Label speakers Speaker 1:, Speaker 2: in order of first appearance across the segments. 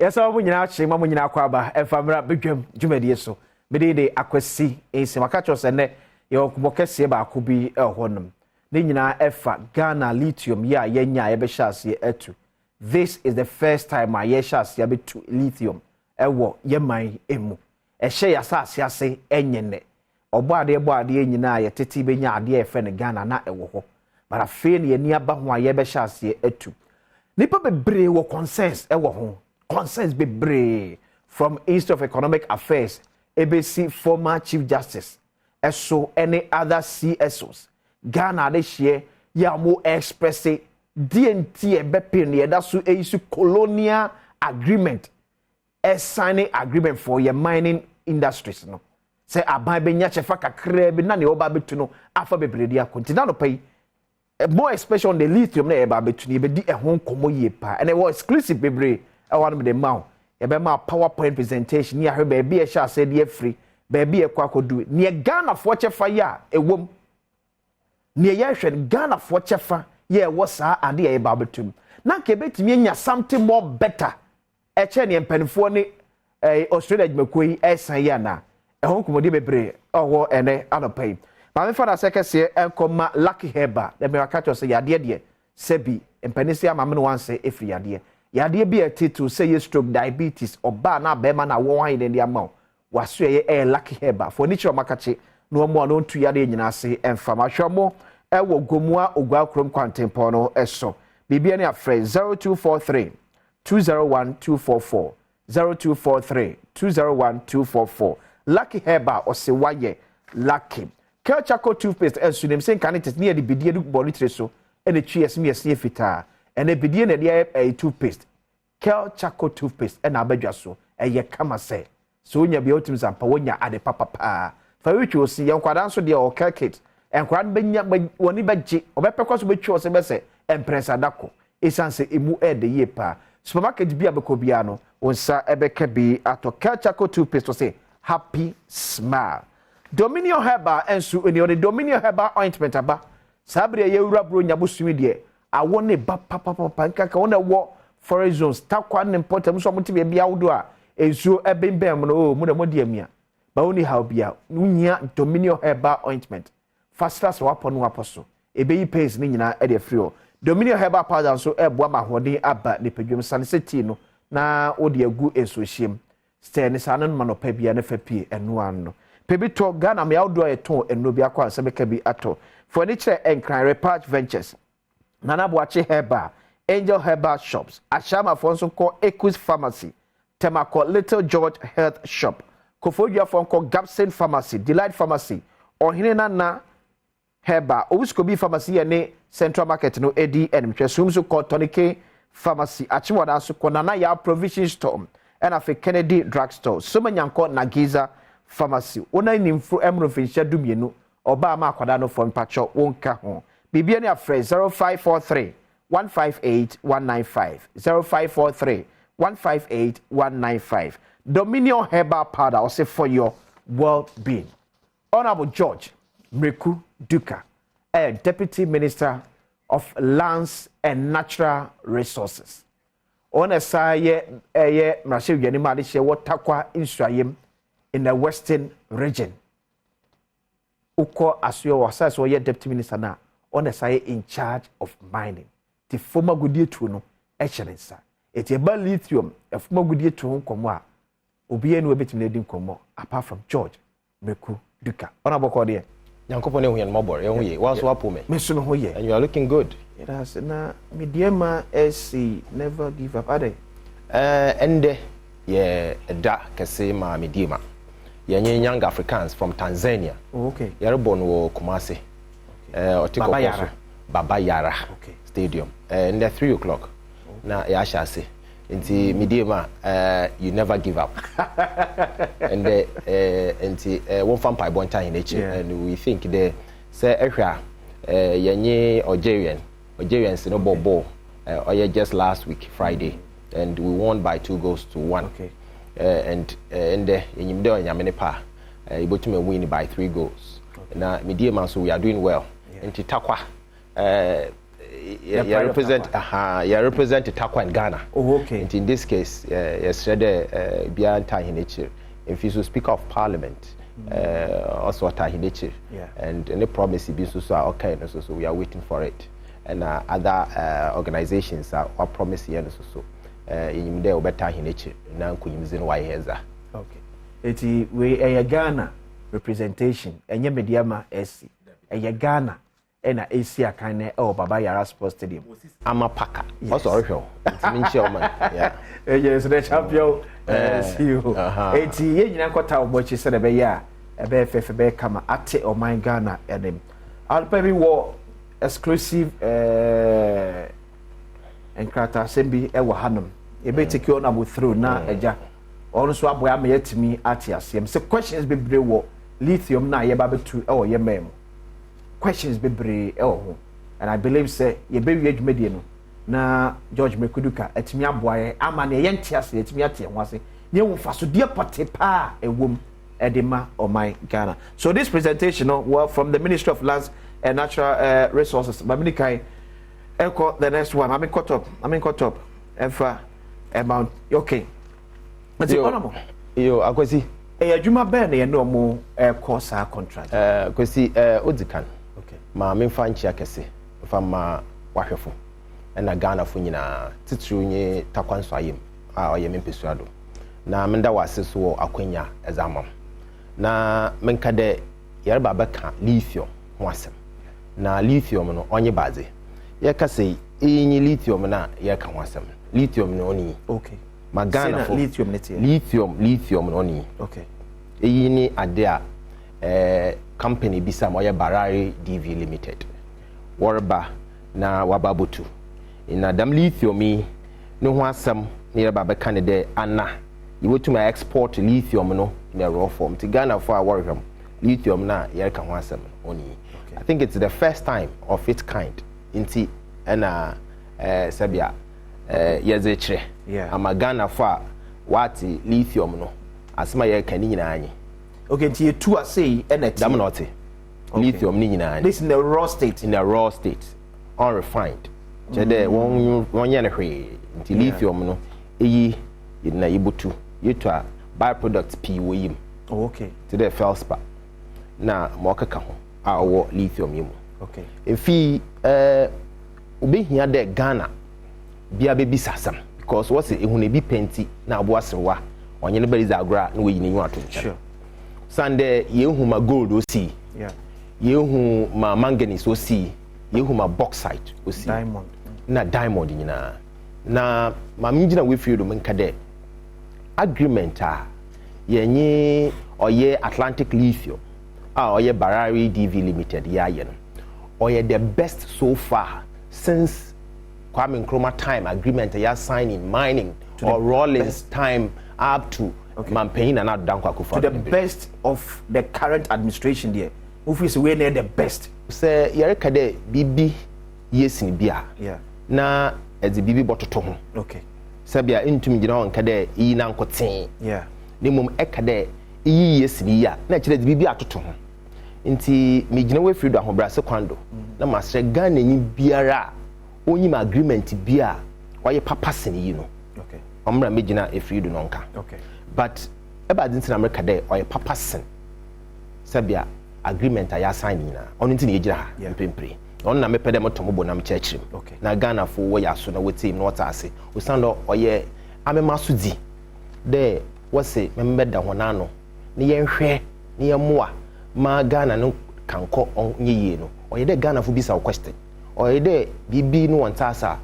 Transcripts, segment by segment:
Speaker 1: Yes, I will not shame when you are quaba, and Famra Badwam Jumedi so. Bede akwasi ensimakacho sene yo kubokese ba kubi ehonum. Ne nyina efa Ghana Lithium ya yenya yebehase etu. This is the first time I yeshase abetu Lithium ewo yeman emu. Ehye yasase ase enyene. Oboade nyina ye tete benya ade efe ne Ghana na ewo ho. Bara fe ne ani aba ho ayebehase etu. Nipa bebre wo concerns ewo ho. Concerns bebre from Ministry of Economic Affairs, ABC former Chief Justice, ESO, any other CSOs. Ghana this year, ya mo express DNT ebepin that's so a colonial agreement, a signing agreement for your mining industries. No, say abai benya chefa kakre bi na ne oba betu no afa bebredi akontina no pay. More especially on the lithium na eba betu ni be di ehon komo ye pa, and it was exclusive bebre. I want me the mount. My PowerPoint presentation. Near her baby, a shall say, dear free, baby, a quack do it. Near Ghana for fire, a womb. Near Yashan, Ghana for chefa, yeah, was her and the barbetum. Now, Quebec, me something more better. A Chenny and Penfone, a Australia McQuay, as Sayana, a home commodity bre, or any other pay. My father second say, and come lucky heba, the Mercato say, dear, Sebi, and Peninsula, Mamma once say, if you are dear. Yade be a title say you stroke diabetes or ba na bema na wine in the amount. Wasu ye lucky heba. For nature makache no more no to yade nyina se emfama hwamo ewo gomua ogwa krom kwantempono eso. Bibia ne afre 0243 201 244 0243 201 244. Lucky heba or se waye lucky. Kelchako toothpaste ensu nem sen kanite near the bidie du bolitre so and the cheese me fita. And a bidie na dia a toothpaste. Kel Chaco toothpaste and abedwa so e ye kama say. So nya bi otim zampa wonya ade papa pa. Fa which you see yankwadan so dia o kel kit. Enkwadan benya woni beje obepekọ so betwi o se be se empresa dako. Esanse emu e de ye pa. Supermarket bi abeko bia no onsa ebeka bi ato Kel Chaco toothpaste to say happy smile. Dominion Herbal ensu eni o de Dominion Herbal ointment aba. Sabre ye wura bro nya bosumi de I want a papa nka wona wo forest zones takwa ne important so mo tibe bia wodo a ezu ebembem no mo de mo de amia ba woni how bia nunya Dominion Herbal ointment fastest wapon waposo ebeyi pace ni nyina e de free Dominion Herbal powder so eboa mahode aba ne pedwem saneseti no na wode agu ensohiem stene sanan manopa bia ne fa pie eno an no pebito Ghana me awdo eton eno bia kwa sebeka bi ato furniture and crime repatch ventures Nana Boache Herbal, Angel Herbal Shops, Ashama Fonso called Equus Pharmacy, Temako Little George Health Shop, Kofodia Fonko Gabson Pharmacy, Delight Pharmacy, or Hinena Herbal, Ouskobi Pharmacy, and Central Market, no Eddie, and Chesumso called Tonic Pharmacy, Achimwada Sukonana Ya Provision Store, and a Kennedy Drugstore, Sumanyanko Nagiza Pharmacy, Una Nimfu Emrofincha Dumienu, Obama Quadano from Pacho, Wonka Home. Bibiani Afre 0543 158 195 0543 158 195. Dominion Herbal Powder or say for your well-being. Honorable George Mreku Duka, a Deputy Minister of Lands and Natural Resources. On a side, Mrashe Yanima this year what takwa Israel in the Western region. Uko Asyo was as well Deputy Minister now. On the side in charge of mining. The former Goodyear Tuno, excellence. It's about lithium, a former Goodyear Tuno Comwa. Obian will be to Como, apart from George Mreku Duka. Honorable Cordia.
Speaker 2: Yankopone and Mobor, what's up, and you are looking good.
Speaker 1: It has na mediema SC never give up, are they?
Speaker 2: And yeah, da Kasema Mediema. Young Africans from Tanzania.
Speaker 1: Oh, okay.
Speaker 2: Yarabon wo Kumasi. Baba Yara
Speaker 1: okay.
Speaker 2: Stadium and 3 o'clock. Now I shall say into Mediema you never give up. And one fan by one time in nature and we think the say Yanye Algerians no ball or just last week Friday and we won by 2-1.
Speaker 1: Okay.
Speaker 2: And in Yamenepa you win by 3 goals. Now Mediema so we are doing well. Into Takwa, represent Takwa in Ghana.
Speaker 1: Oh, okay.
Speaker 2: And in this case, yesterday, Bian Tahinechi, if he's Speaker of Parliament, also Tahinechi, and the promise he been so okay, so we are waiting for it. And other organizations are promising so. In there, better Tahinechi, now Kuyimzin Wayeza.
Speaker 1: Okay. It's we Ghana representation, and Yemediama SC, a Ghana. And Asia kind of Baba Yara Sports Stadium.
Speaker 2: I'm a packer. What's original? Yeah.
Speaker 1: Yes, the champion. You. 80 years in Kota, what you said about ya. A BFF come at it or my Ghana and him. I'll probably war exclusive and Krata Sembi Ewa Hanum. You better take your number through now, Eja. Also, I am yet to me at Yasim. So questions be brave. Lithium na ye baby to oh ye mem. Questions be brave and I believe say ye baby age mediano. Na George Mekuduka etimi aboye amane ye ntiase etimi ate enwase ne wonfa so de pote pa ewom edema o my Ghana. So this presentation well from the Ministry of Lands and Natural Resources. Maminikai echo the next one. I'm in caught up. Efa amount okay. What's it
Speaker 2: yo akwesi
Speaker 1: adwuma be na ye no mo course contract.
Speaker 2: Kwesi odikan.
Speaker 1: Okay.
Speaker 2: Ma me fa nchi akese fa ma wahwefo. Na Ghana fo nyina titru nye takwanso ayem a oyem mpesuado. Na menda wase so akwanya examam. Na menka de yerba beka lithium ho asem. Na lithium no onye baze. Ye ka sei enyi lithium na ye ka ho asem. Lithium no oni.
Speaker 1: Okay.
Speaker 2: Ma Ghana fo
Speaker 1: lithium netie.
Speaker 2: Lithium no oni.
Speaker 1: Okay.
Speaker 2: Eyi ni ade a company bisa mo ye Barari DV Limited. Warba na wababutu. In Adam lithium no ho asem na yerba beka ne de ana. You want to export lithium no in a raw form. To Ghana for our work lithium na yer kan ho asem oni. I think it's the first time of its kind inti na sabia yazechre. Ama Ghana for what lithium no asema yer kan nyina anyi.
Speaker 1: Okay, nti you two are say energy.
Speaker 2: Dam not lithium ni nyina anyi.
Speaker 1: This in the raw state.
Speaker 2: In the raw state, unrefined. Chede won yen hwe nti lithium no eyi na yibutu yetwa byproduct p woyim.
Speaker 1: Oh, okay.
Speaker 2: To the feldspar na mokaka ho a wo lithium yimu.
Speaker 1: Okay.
Speaker 2: Efi obehia de Ghana bia be bisasam because what's it ehune bi penti na abo asewa onye ne bari zagra na woyi ne nyu ato.
Speaker 1: Sure.
Speaker 2: Sande yehu ma gold osi.
Speaker 1: Yeah.
Speaker 2: Yehu ma manganese osi. Yehu ma bauxite osi.
Speaker 1: Diamond.
Speaker 2: Na diamond nyina. Na ma mjina we field menka de agreement a yenye oye Atlantic Lithium oye Barari DV Limited ya yen oye the best so far since Kwame Nkrumah time agreement ya sign in mining to or Rawlings time up to Mampenyin and Dankwa Akufo.
Speaker 1: To the best of the current administration there. Who is we the best?
Speaker 2: Say yereka de bibi yesin bia.
Speaker 1: Yeah.
Speaker 2: Na ezi bibi bototo ho.
Speaker 1: Okay.
Speaker 2: Sabia intumi gina ho nka de yi na nkoten.
Speaker 1: Yeah.
Speaker 2: Ne mum eka de yi yesini ya na kire de bibi atoto ho. Nti me gina we fredo ahobrase kwando. Na masre Ghana nyi biara onyi ma agreement bia oye papa sene yi no.
Speaker 1: Okay.
Speaker 2: Omra me gina e fredo no nka.
Speaker 1: Okay.
Speaker 2: But eba dinti na America de oye papa sene. Sabia agreement aya sign ni na. Ono nti ne yegina ha mpempre. On na mepede motomo na mchechim.
Speaker 1: Okay.
Speaker 2: Na Ghana fo wo ya so na wetim na wota ase. Osando oye amema so di. De wose memeda hona no. Ne yenhwe, ne yemoa ma Ghana no kanko onye no. Oye de Ghana fo bisa question. Oye de bibi no wonta asa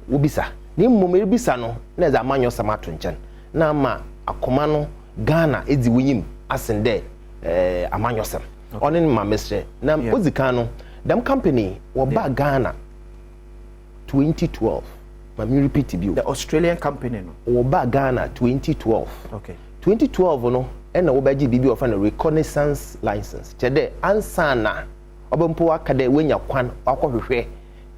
Speaker 2: wo bisa. Ne mmom bisa no na za manyo samato nchen. Na ma akoma no Ghana edi wonyim asende amanyo sam. Onen ma mesre. Na ozika no them company were back Ghana 2012. Let me repeat it.
Speaker 1: The Australian company no.
Speaker 2: Were back Ghana 2012.
Speaker 1: Okay.
Speaker 2: 2012 no and obaji bibi of a reconnaissance license. Chede ansana obempo akade wenya kwan akohwehwe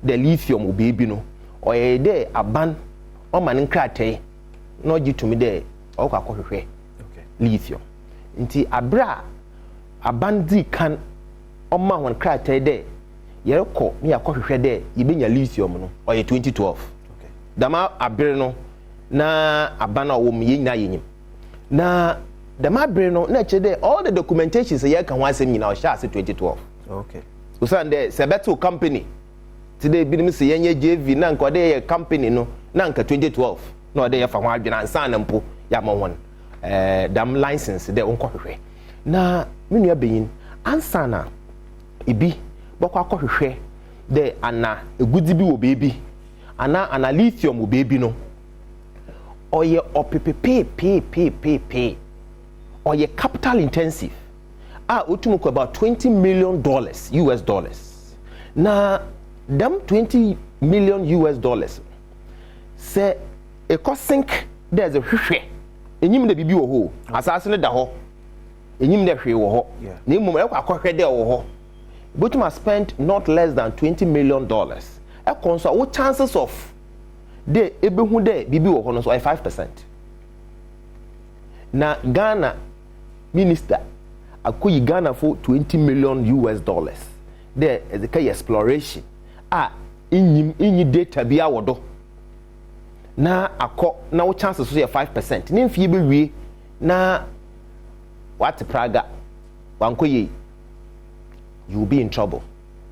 Speaker 2: the lithium baby no or a day aban o man nkrate no gi to me there akohwehwe.
Speaker 1: Okay.
Speaker 2: Lithium. Nti abra abandi kan Oma wan krate de yɛrekɔ ne yɛakɔhwehwɛ dɛ yɛbɛnya lithium no ɔyɛ 2012 dama abere no na abana wo mu yɛnyina yɛnyim na dama abere no na kyerɛ dɛ all the documentations yɛka ho asɛm nyina ɔhyɛ ase 2012
Speaker 1: okay
Speaker 2: usan dɛ sɛ bɛto company today binom sɛ yɛnyɛ JV na nka ɔde yɛ company no na nka 2012 na ɔde yɛfa ho adwene ansa na mpo yɛama wɔn dam license dɛ ɔnkɔhwehwɛ na me nua bɛyin ansa na ebi bɔkɔ akɔhwehwɛ dɛ ana egudi bi wɔ beebi ana lithium wɔ beebi no ɔyɛ ɔpepepepepepe ɔyɛ capital intensive otum ko about $20 million US dollars na them $20 million US dollars sɛ ɛkɔ sink there's a hwehwɛ enyim da bibi wɔ hɔ asase no da hɔ enyim da hwee wɔ hɔ na mmom ɛkɔ akɔhwɛ dɛ wɔ hɔ but must spend not less than $20 million ɛkɔ nso what chances of de ebehu de bibi wɔ hɔ no so 5%. Na Ghana minister akoyi Ghana for $20 million US dollars there is a exploration inyi data bi awodo na akɔ na wo chances so 5%. Ne mfie be wie na what praga wankoyi you will be in trouble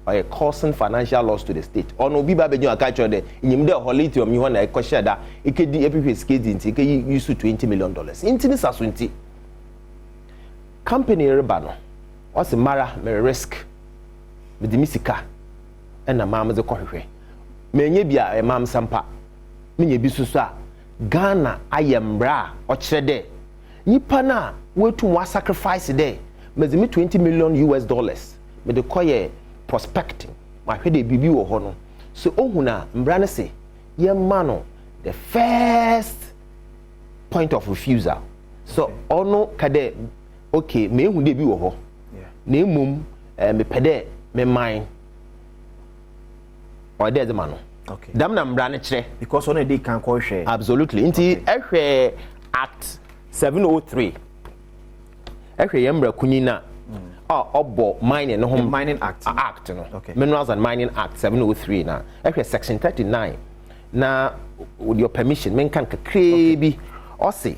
Speaker 2: or causing financial loss to the state. Or no, be baby, you are catching the in the lithium you want a question that it could be every skating, it could use $20 million. Intinis as 20 company rebano. What's the mara may risk with the misika and a mamma's a coffee. May be a mam sampa. May be susa Ghana, I am bra or chede. Nipana, where to what sacrifice a day? May the $20 million US dollars. May the coye prospecting my hede bibi wo ho no so ohuna mbra ne se ye mano the first point of refusal so ono kade okay me hu de bi wo ho na emum me pede me mine or there the mano okay dam na mbra ne kire
Speaker 1: because ono dey kan ko hwe
Speaker 2: absolutely nti ehwe act 703 ehwe ye mbra kunina Obo mining no
Speaker 1: mining act
Speaker 2: no okay. Minerals and Mining Act 703 na actually section 39 na with your permission men can krebi or say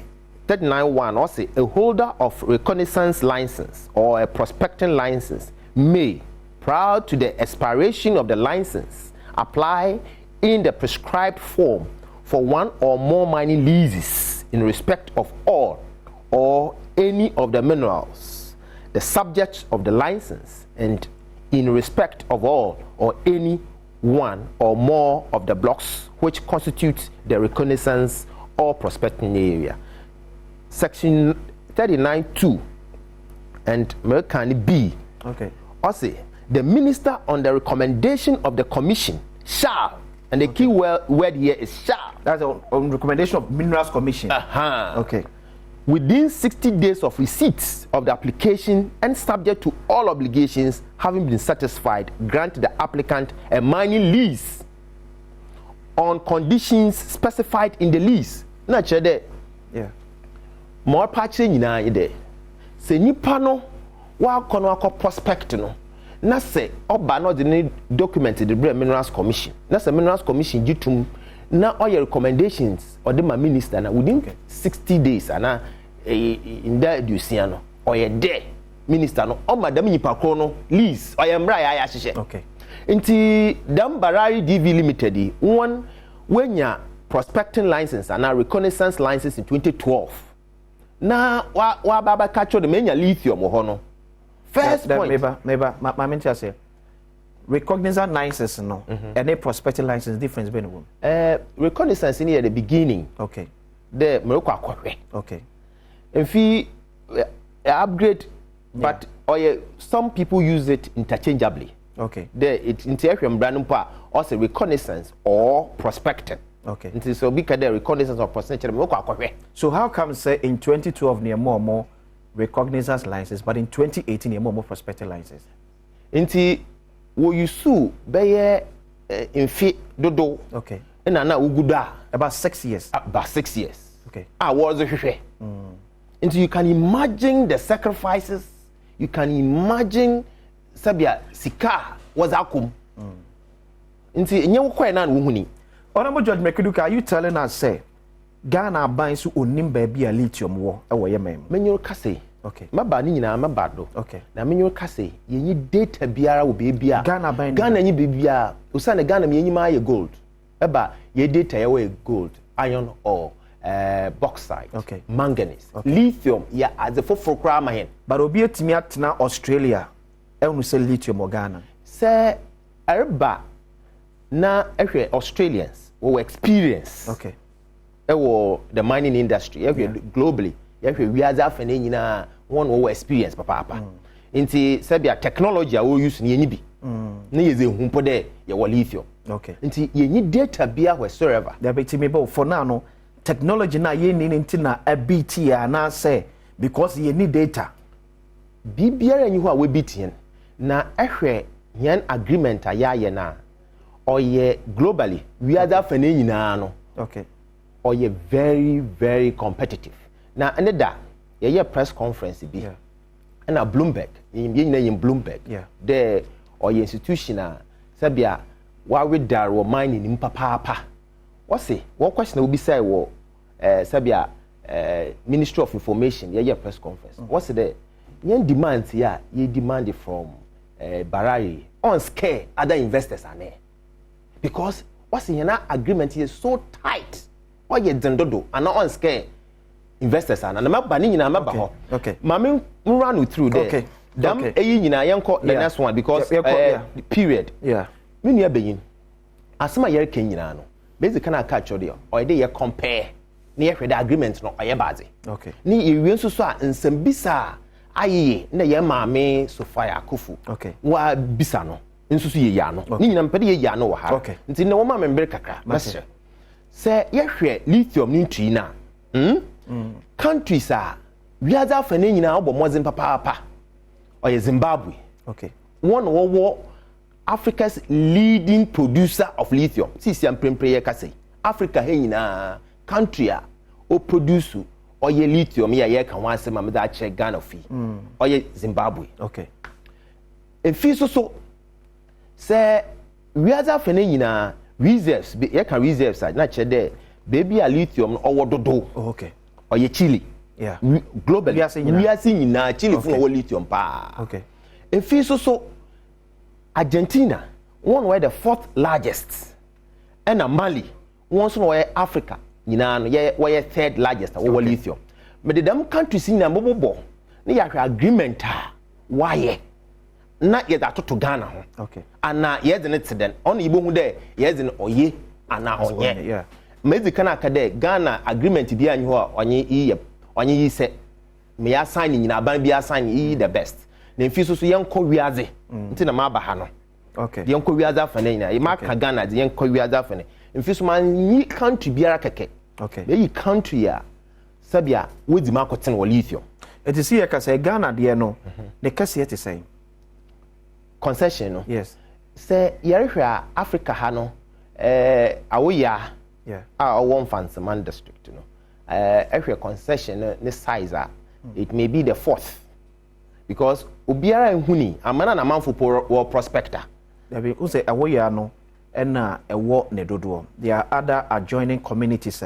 Speaker 2: 39(1) or say a holder of reconnaissance license or a prospecting license may prior to the expiration of the license apply in the prescribed form for one or more mining leases in respect of all or any of the minerals the subject of the license and in respect of all or any one or more of the blocks which constitute the reconnaissance or prospecting area. Section 39(2) and American B. Okay. Also, the minister on the recommendation of the commission shall, and the key word here is shall.
Speaker 1: That's on recommendation of Minerals Commission. Okay.
Speaker 2: Within 60 days of receipt of the application and subject to all obligations having been satisfied, grant the applicant a mining lease on conditions specified in the lease. Na chere yeah. More patche nyina ide. Se nipa no wa kono akọ prospect no. Na se oba no de document the Minerals Commission. Na se Minerals Commission gitum na all your recommendations or the minister na within 60 days and in that Duciano or your day minister no o madam nipa kro no lease or your mra ya hyehyɛ
Speaker 1: okay
Speaker 2: nti dam barari DV limited one when ya prospecting license and a reconnaissance license in 2012 na wa baba catch the menya lithium ho no first point
Speaker 1: meba my mentor say recognizance license no and a prospecting license difference between them
Speaker 2: reconnaissance in at the beginning
Speaker 1: okay
Speaker 2: the meroko akɔhwɛ
Speaker 1: okay
Speaker 2: and fee upgrade but some people use it interchangeably
Speaker 1: okay
Speaker 2: there it interaction brand or say reconnaissance or prospecting
Speaker 1: okay
Speaker 2: and so because the reconnaissance or prospecting meroko akɔhwɛ
Speaker 1: so how come say in 2012 near more recognizance license but in 2018 near more prospecting license
Speaker 2: nti wo yusu beye infi dodo
Speaker 1: okay
Speaker 2: na uguda
Speaker 1: about 6 years
Speaker 2: okay was hwehwe and you can imagine the sacrifices you can imagine sabia sika was akum nti enye wo kwai na wo huni
Speaker 1: Honorable Judge Mekiduka, are you telling us say Ghana ban so onim baabi a lithium wo e wo yemem
Speaker 2: menyo kase
Speaker 1: okay
Speaker 2: maba ni nyina maba do
Speaker 1: okay
Speaker 2: na menyo kase yenyi data biara wo baabi a
Speaker 1: Ghana
Speaker 2: nyi baabi a usane Ghana me yenyi ma ye gold eba ye data ye we gold iron or bauxite
Speaker 1: okay
Speaker 2: manganese lithium ya as a for kra ma hen
Speaker 1: but obi etimi atena Australia e unu say lithium o Ghana
Speaker 2: say erba na ehwe Australians wo experience
Speaker 1: okay
Speaker 2: the mining industry globally we are afene nyina one wo experience papa nti sabia technology a wo use ni bi na ye ze humpo de ye wo lithium
Speaker 1: okay
Speaker 2: nti ye nyi data bia wherever
Speaker 1: there be me but for now no technology na ye ni nti na abiti ya na say because ye need data
Speaker 2: bibiara nyi ho a we bitien na ehwe yan agreement a ya ye na oye globally we are afene nyina no
Speaker 1: okay
Speaker 2: or you're very, very competitive. Now, another, yeah, press conference be, and a Bloomberg, in Bloomberg, there or your institution, Sabia, why we there or mining in papa. What's it? What question will be said? Sabia, Ministry of Information, yeah, press conference. What's it? Yen demands, ye demanded from Barari on scale other investors are there because what's in your agreement is so tight. Or ye dendodo and not on scale investors and I'm banning in a map.
Speaker 1: Okay.
Speaker 2: Mammy run through there. Okay. Damn a young the next one because period.
Speaker 1: Yeah.
Speaker 2: Many are being as my year Kenyano. Basically, can catch audio or they compare near the agreement no a bad.
Speaker 1: Okay.
Speaker 2: Ni you so and some bisa aye na ye mame Sophia Kufu.
Speaker 1: Okay.
Speaker 2: Wa bisano. Insusu ye yano. Ni nampedi ye yano wa.
Speaker 1: Okay.
Speaker 2: Nti na woman member kakra. Master. Say yehwe lithium ni ntwi na countries are we are that fene nyina obo mozin papa or Zimbabwe
Speaker 1: okay
Speaker 2: one wo Africa's leading producer of lithium sisi amprempre ka say Africa he nyina country a o produce or ye lithium ye kan wan say ma da che Ghana fi or ye Zimbabwe
Speaker 1: okay
Speaker 2: e fi so say we are that fene nyina reserves you can reserves na che there baby a lithium or dodo
Speaker 1: okay
Speaker 2: or ye Chile
Speaker 1: yeah
Speaker 2: globally we are seeing na Chile for lithium pa
Speaker 1: okay
Speaker 2: if so Argentina one were the fourth largest and Mali one so were Africa nyina no ye were third largest over lithium but the damn countries in na bobo na ya agreement why na ye that to Ghana ho
Speaker 1: okay
Speaker 2: and na ye den it then on ibo hu there ye den oye ana onye
Speaker 1: yeah
Speaker 2: mezi kana ka there Ghana agreement bi anyi ho onye yi se me ya sign nyina ban bi assign yi the best na mfi so yenko wiaze nti na ma ba ha no
Speaker 1: okay
Speaker 2: yenko wiaze afa na nyina ma ka Ghana de yenko wiaze afa na mfi so man yi country biara keke
Speaker 1: okay
Speaker 2: be yi country ya sabia wodi ma koten wo lithium
Speaker 1: it is here ka say Ghana de no the case here to say
Speaker 2: concession no
Speaker 1: yes
Speaker 2: say yerehwa Africa ha no awoya
Speaker 1: yeah
Speaker 2: one Fansaman district no every concession ne size it may be the fourth because obiara ehuni amana na manfo pro prospector
Speaker 1: there be say awoya no na ewo ne dodo there are other adjoining communities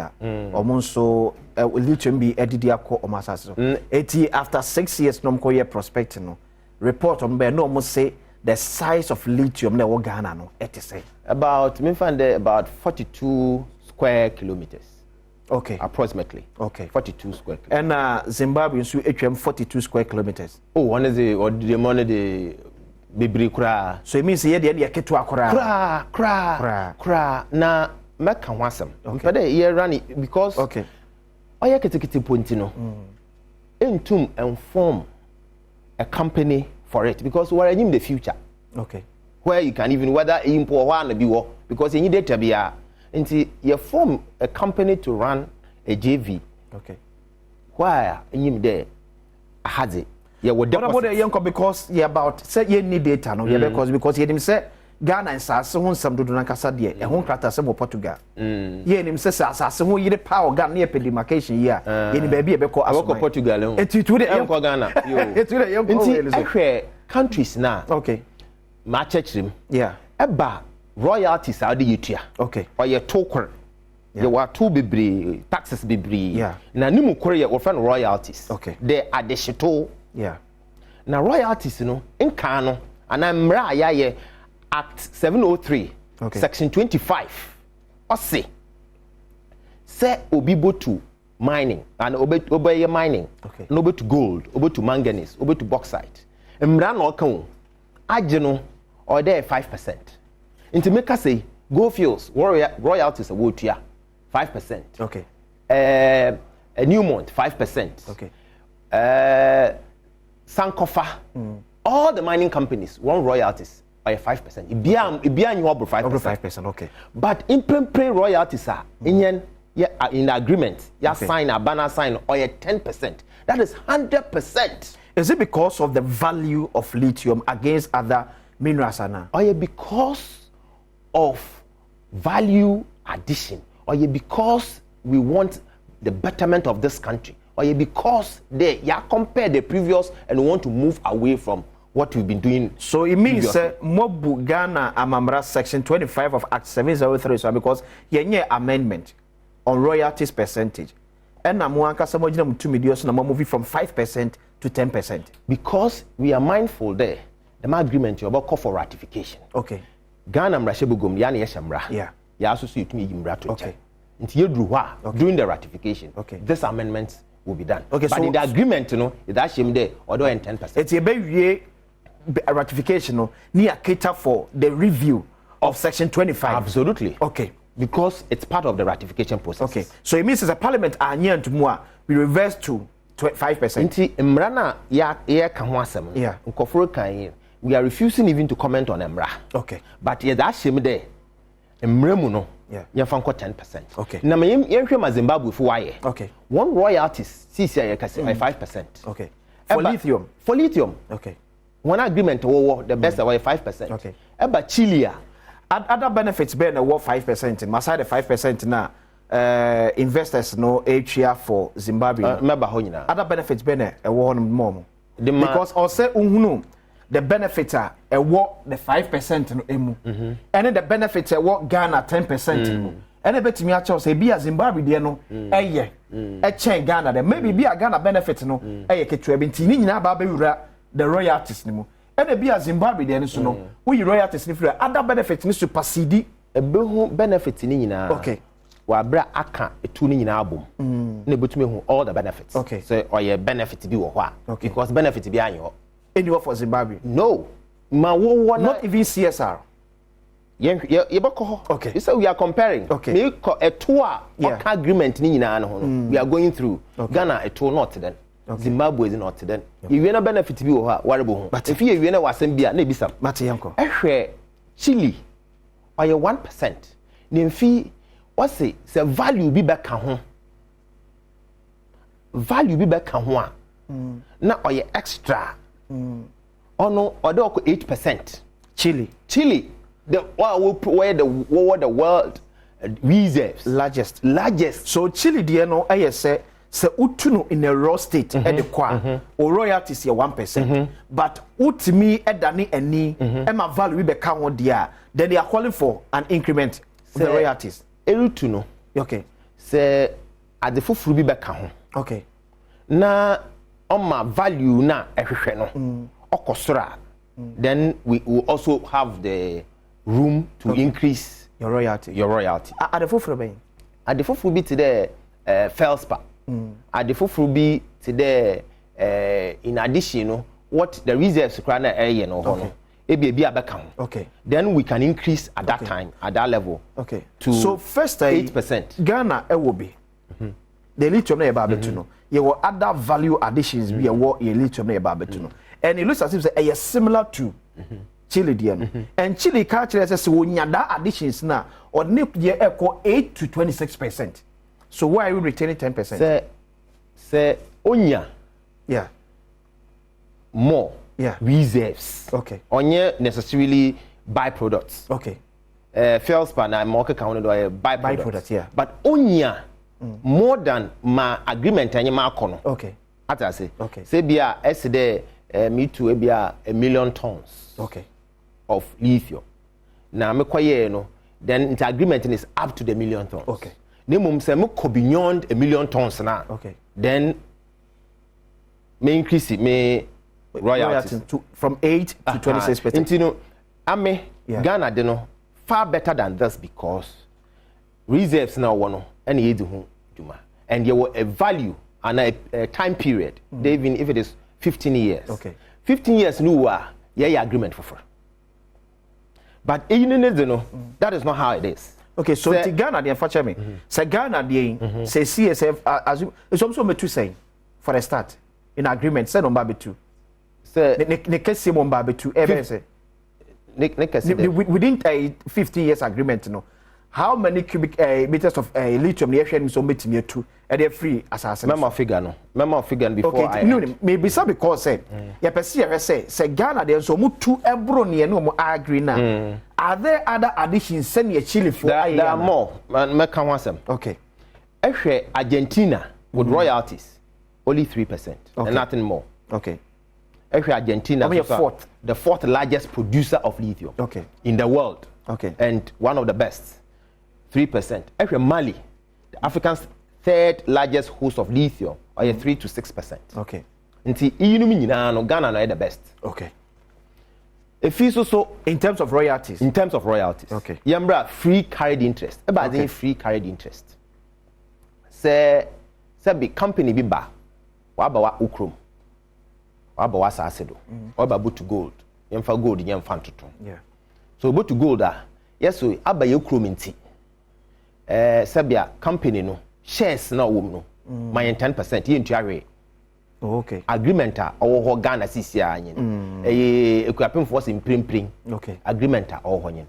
Speaker 1: omonso lithium be edidi akọ omasase eti after 6 years no mko ye prospecting no report on be no mo say the size of lithium na wo Ghana no it is
Speaker 2: about me find about 42 square kilometers
Speaker 1: okay
Speaker 2: approximately
Speaker 1: okay
Speaker 2: 42 square kilometers.
Speaker 1: And Zimbabwe nso etwam 42 square kilometers
Speaker 2: oh one is the money the bibri kura
Speaker 1: so it means ye de keto akora
Speaker 2: kra na meka wasem mpede ye run because
Speaker 1: okay
Speaker 2: oya ketekete ponti no entum inform a company for it because we are in the future
Speaker 1: okay
Speaker 2: where you can even whether import one be war because you need data be until you form a company to run a JV
Speaker 1: okay
Speaker 2: why you there has it yeah what
Speaker 1: about the young because yeah about say you need data no yeah because you him say Ghana and Sase ho nsam dodo na kasa de e ho krata se bo Portugal ye nim se Sase ho yire power Ghana ne demarcation here ye ni baby e be ko
Speaker 2: asoma Portugal ho
Speaker 1: etu de
Speaker 2: yanko Ghana yo
Speaker 1: etu de yanko
Speaker 2: ahwe countries na
Speaker 1: okay
Speaker 2: ma chechrim
Speaker 1: yeah
Speaker 2: eba royalties are the yutia.
Speaker 1: Okay.
Speaker 2: Or your token. There were two bibri taxes bibri.
Speaker 1: Yeah.
Speaker 2: Na nimu Korea we friend royalties.
Speaker 1: Okay.
Speaker 2: They are the chateau.
Speaker 1: Yeah.
Speaker 2: Na royalties no in Kano and mra ya Act 703 section 25. Ose say obibo to mining and obey mining.
Speaker 1: Okay.
Speaker 2: No to gold, obo to manganese, obo to bauxite. Mra no kan ageno or there 5%. Into make us say go fields royalties a wotia 5%.
Speaker 1: Okay.
Speaker 2: A Newmont 5%.
Speaker 1: Okay.
Speaker 2: Sankofa. All the mining companies want royalties by 5%. Ibian you over 5%.
Speaker 1: Over 5%. Okay.
Speaker 2: But in pre royalties are in the agreement. You sign a banner sign or 10%. That is 100%.
Speaker 1: Is it because of the value of lithium against other minerals, Anna?
Speaker 2: Or because of value addition? Or because we want the betterment of this country? Or because they compare the previous and want to move away from what we've been doing?
Speaker 1: So it means Mobu Ghana Amamra section 25 of Act 703, so because yenye amendment on royalties percentage. And Namuanka Samojina 2 million na moving from 5% to 10%. Because
Speaker 2: we are mindful there, the agreement you about call for ratification.
Speaker 1: Okay.
Speaker 2: Ghana Mrashebugum Yani Yeshamra.
Speaker 1: Yeah.
Speaker 2: You also see it me Yimbrato.
Speaker 1: Okay.
Speaker 2: During the ratification.
Speaker 1: Okay.
Speaker 2: This amendment will be done.
Speaker 1: Okay.
Speaker 2: But
Speaker 1: so
Speaker 2: in the agreement, that shame there, although in 10%.
Speaker 1: It's a very ratification, near cater for the review of section 25.
Speaker 2: Absolutely.
Speaker 1: Okay.
Speaker 2: Because it's part of the ratification process.
Speaker 1: Okay. So it means as a parliament and to more, we reverse to 5%.
Speaker 2: Inti Mrana ya Kamwasam.
Speaker 1: Yeah.
Speaker 2: We are refusing even to comment on Emra.
Speaker 1: Okay.
Speaker 2: But yeah, that shame there. Emremuno.
Speaker 1: Yeah.
Speaker 2: You fanko 10%.
Speaker 1: Okay.
Speaker 2: Na me yem Zimbabwe for why?
Speaker 1: Okay.
Speaker 2: One royalties CCI kasi 5%.
Speaker 1: Okay. For lithium.
Speaker 2: For lithium.
Speaker 1: Okay.
Speaker 2: One agreement the best away 5%.
Speaker 1: Okay.
Speaker 2: Eba Chile.
Speaker 1: Other benefits being a 5%. Maside 5% na investors no area for Zimbabwe. Other benefits being a one more. Because also unhunu the benefits are a what the 5% no emu. And then the benefits are what Ghana 10%. And a bit me actually say be a Zimbabwe there no a chain Ghana there maybe be a Ghana benefit no a ketwe bintini na ba be the royalties no and be a Zimbabwe there so no we royalties ni other benefits ni supersede
Speaker 2: e be hu benefits ni nyina.
Speaker 1: Okay.
Speaker 2: Wa bra aka etu ni nyina abom na betumi hu all the benefits.
Speaker 1: Okay.
Speaker 2: So or your benefit bi wo ho a because benefit bi anyo
Speaker 1: anywhere for Zimbabwe.
Speaker 2: No. Ma wo
Speaker 1: not even CSR.
Speaker 2: Okay. You say we are comparing.
Speaker 1: Okay.
Speaker 2: Me a tour agreement ni nyina no ho. We are going through. Ghana a tour not then. Zimbabwe is not then. You na benefit bi wo ha warebo ho. But if you na wasem bia na ebisam.
Speaker 1: Mate yanko.
Speaker 2: Ehwe Chile or 1%. Nemfi what say value bi back ho. Value bi back ho a. Na or extra. Ono or 8%.
Speaker 1: Chile.
Speaker 2: Where the world reserves
Speaker 1: largest.
Speaker 2: So
Speaker 1: Chile there no say utuno in a raw state at the kwa or royalties here 1%. But utimi edani any ema value be count there. Then they are calling for an increment of the royalties.
Speaker 2: Erutuno.
Speaker 1: Okay.
Speaker 2: Say at the full be back home.
Speaker 1: Okay.
Speaker 2: Na my value na ehwehwe no. Okosora. Then we will also have the room to increase
Speaker 1: your royalty. At the full be?
Speaker 2: At the full be today Felspa. At the full be today in addition what the reserves crana area no hono. Okay. Then we can increase at that time at that level.
Speaker 1: Okay.
Speaker 2: To
Speaker 1: so first
Speaker 2: 8%.
Speaker 1: Ghana will be. The lithium na eba betuno. Ye will other value additions be a war in lithium na eba betuno. And it looks as if it's similar to Chile there. And Chile culture says so that additions now or nuclear echo 8 to 26%. So why are we retaining 10%?
Speaker 2: Say onya.
Speaker 1: Yeah.
Speaker 2: More.
Speaker 1: Yeah.
Speaker 2: Reserves.
Speaker 1: Okay.
Speaker 2: Onya necessarily byproducts.
Speaker 1: Okay.
Speaker 2: Feldspar na market counted or
Speaker 1: byproducts. Yeah.
Speaker 2: But onya more than my agreement and my kono.
Speaker 1: Okay.
Speaker 2: As I say.
Speaker 1: Okay.
Speaker 2: Say be a me to be a million tons.
Speaker 1: Okay.
Speaker 2: Of lithium. na me kwaye no then the agreement is up to the million tons.
Speaker 1: Okay.
Speaker 2: Ne mum say me ko beyond a million tons na.
Speaker 1: Okay.
Speaker 2: Then me increase me royalties
Speaker 1: from 8 to 26%.
Speaker 2: Into no ame Ghana de no far better than this because reserves now one and ye do juma and there were a value and a time period even if it is 15 years.
Speaker 1: Okay.
Speaker 2: 15 years no agreement for. But in that is not how it is.
Speaker 1: Okay, so the Ghana the unfortunate me. Say Ghana the say CSF as it's also me to say for a start in agreement say number 2. Say ne kese mo number 2 ever say within 50 years agreement no. How many cubic meters of lithium the HN so metime 2 and they free assassin.
Speaker 2: Remember figure before
Speaker 1: okay, no maybe some because say ya person say Ghana there so mu 2 ebro ne no mo agree na. Are there other additions send your Chile for
Speaker 2: there are more man can want some.
Speaker 1: Okay.
Speaker 2: Ehwe Argentina with royalties only 3% and nothing more.
Speaker 1: Okay.
Speaker 2: Ehwe Argentina the fourth largest producer of lithium in the world.
Speaker 1: Okay.
Speaker 2: And one of the best. 3%. Every Mali, the African's third largest host of lithium, or 3 to 6%.
Speaker 1: Okay.
Speaker 2: Until Ghana are the best.
Speaker 1: Okay.
Speaker 2: If you so
Speaker 1: in terms of royalties.
Speaker 2: In terms of royalties.
Speaker 1: Okay.
Speaker 2: Yambra free carried interest. About free carried interest. Say be company be ba. Wabawa ukrum. Wabawa sasedo. Waba boot to gold. Yamfa gold yamfa tutu.
Speaker 1: Yeah.
Speaker 2: So boot to gold yes so aba ukrum inti. Sabia company no shares na wo no my 10% ye ntuawe.
Speaker 1: Okay.
Speaker 2: Agreement owo Ghana sisi anyin. Ekwapem force imprim.
Speaker 1: Okay.
Speaker 2: Agreement owo nyin.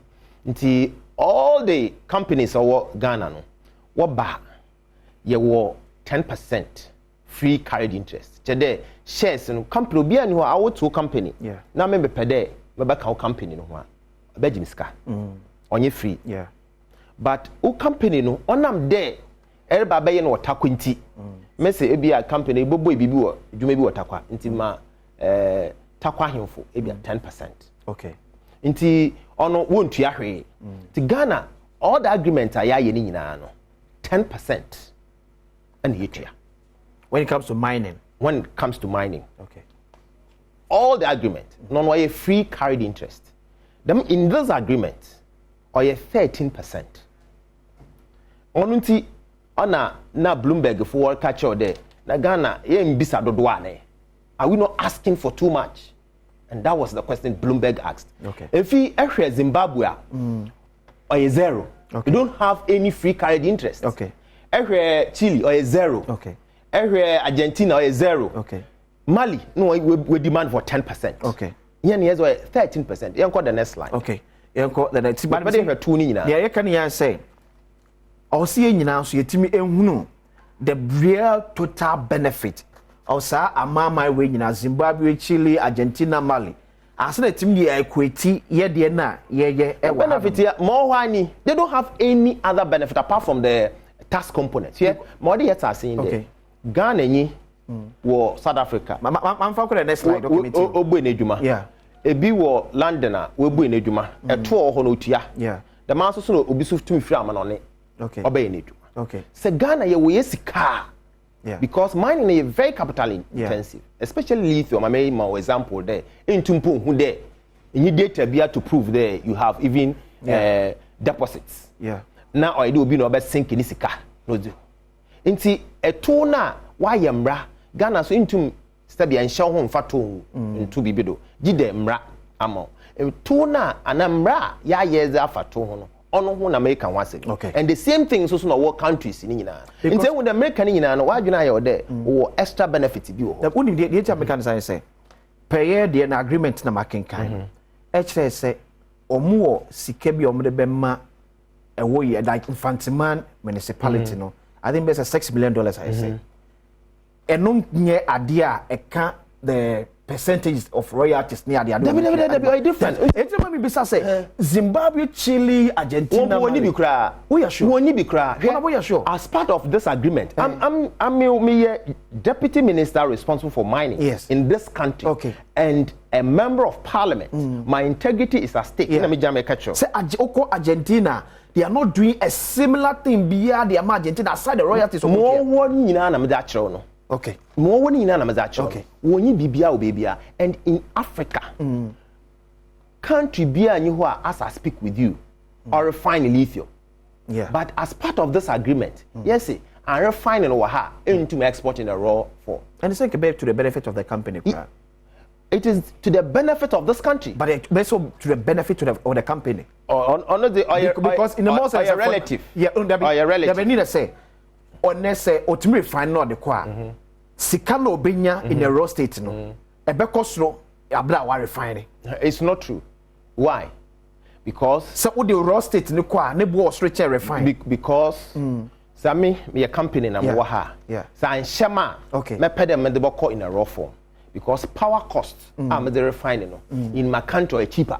Speaker 2: Nti all the companies owo Ghana no wo ba ye wo 10% free carried interest. Chede shares no company obi ani ho awo to company.
Speaker 1: Yeah.
Speaker 2: Na me pede me ba ka company no ho a. Bejimisika. Onye free.
Speaker 1: Yeah.
Speaker 2: But o company no onam there erba be ye no watakwa nti me say ebi a company bobo bibi wo dwuma bi watakwa nti ma takwa hemfo ebi 10%.
Speaker 1: Okay.
Speaker 2: Nti ono wontu ahwe nti Ghana all the agreement ya ye ni nyina no 10% and yetua
Speaker 1: when it comes to mining.
Speaker 2: Okay. All the agreement no no free carried interest. Them in this agreement or 13%. Onunti ona na Bloomberg for catch or there. Na Ghana ye mbisa dodoane. Are we not asking for too much? And that was the question Bloomberg asked.
Speaker 1: Okay.
Speaker 2: If he Zimbabwe or 0. Okay. You don't have any free carried interest.
Speaker 1: Okay.
Speaker 2: Chile or 0.
Speaker 1: Okay.
Speaker 2: Argentina or 0.
Speaker 1: Okay.
Speaker 2: Mali no we demand for 10%.
Speaker 1: Okay.
Speaker 2: Yen yes 13%. You call the next line.
Speaker 1: Okay. You call the next
Speaker 2: but they have two ni na.
Speaker 1: Yeah, you can say also nyina so yetimi ehunu the real total benefit of sa amama we nyina Zimbabwe, Chile, Argentina, Mali. As na timi dey equity ye de na ye
Speaker 2: benefit here more wani. They don't have any other benefit apart from the tax component. Yeah, more yet are saying there. Ghana ni wo South Africa.
Speaker 1: I'm for the next slide document.
Speaker 2: Obu enedwuma.
Speaker 1: Yeah.
Speaker 2: Ebi wo London a we bu enedwuma. Eto ho no tua.
Speaker 1: Yeah.
Speaker 2: The man so no obi so tumi fira amanone.
Speaker 1: Okay.
Speaker 2: Oba enedwuma.
Speaker 1: Okay.
Speaker 2: Se Ghana ye wo yesika.
Speaker 1: Yeah.
Speaker 2: Because mining is very capital intensive, especially lithium. I made my example there. In Tumpu who there, you data be to prove there you have even deposits.
Speaker 1: Yeah.
Speaker 2: Now I do be no best sinking isika. No do. Inti etona why yamra Ghana so into study and show home fato into bibido. Gide mra amo. Etona anamra ya yeza fato hono. Ono ho na American wase.
Speaker 1: Okay.
Speaker 2: And the same thing so no world countries ni nyina. Inti when the American nyina no wa dwuna ya ode wo extra benefit bi wo.
Speaker 1: The only the American say per year the agreement na makenkan. H say omo sika bi omo de bema ewo ye like Infantiman municipality no. I think there's $6 million I say. Enom nye ade a eka the percentages of royalties near the other.
Speaker 2: They different.
Speaker 1: It's a me bisa say Zimbabwe, Chile, Argentina.
Speaker 2: We are sure. We are sure. As part of this agreement, I'm deputy minister responsible for mining in this country.
Speaker 1: Okay.
Speaker 2: And a member of parliament. My integrity is at stake. Let me jam a catch up.
Speaker 1: Say Argentina, they are not doing a similar thing beyond the Argentina aside the royalties.
Speaker 2: More one in no.
Speaker 1: Okay.
Speaker 2: More one in Amazon.
Speaker 1: Okay.
Speaker 2: When you bibia. And in Africa, country be as I speak with you, or refine lithium.
Speaker 1: Yeah.
Speaker 2: But as part of this agreement, yes, I refine into exporting the raw form.
Speaker 1: And it's like to the benefit of the company.
Speaker 2: It is to the benefit of this country.
Speaker 1: But it's also to the benefit of the company.
Speaker 2: Because
Speaker 1: in the most
Speaker 2: relative.
Speaker 1: Yeah,
Speaker 2: relative.
Speaker 1: They need to say, say, ultimately find not the qua. Sikano Benya in the raw state, no. A becosro, a black refinery.
Speaker 2: It's not true. Why? Because.
Speaker 1: So, would the raw state no qua, nebo stretch refinery?
Speaker 2: Because. Sami, me a company na mwaha.
Speaker 1: Yeah.
Speaker 2: So I'm shama.
Speaker 1: Okay.
Speaker 2: Me pay them the boko in a raw form. Because power costs are the refining in my country are cheaper.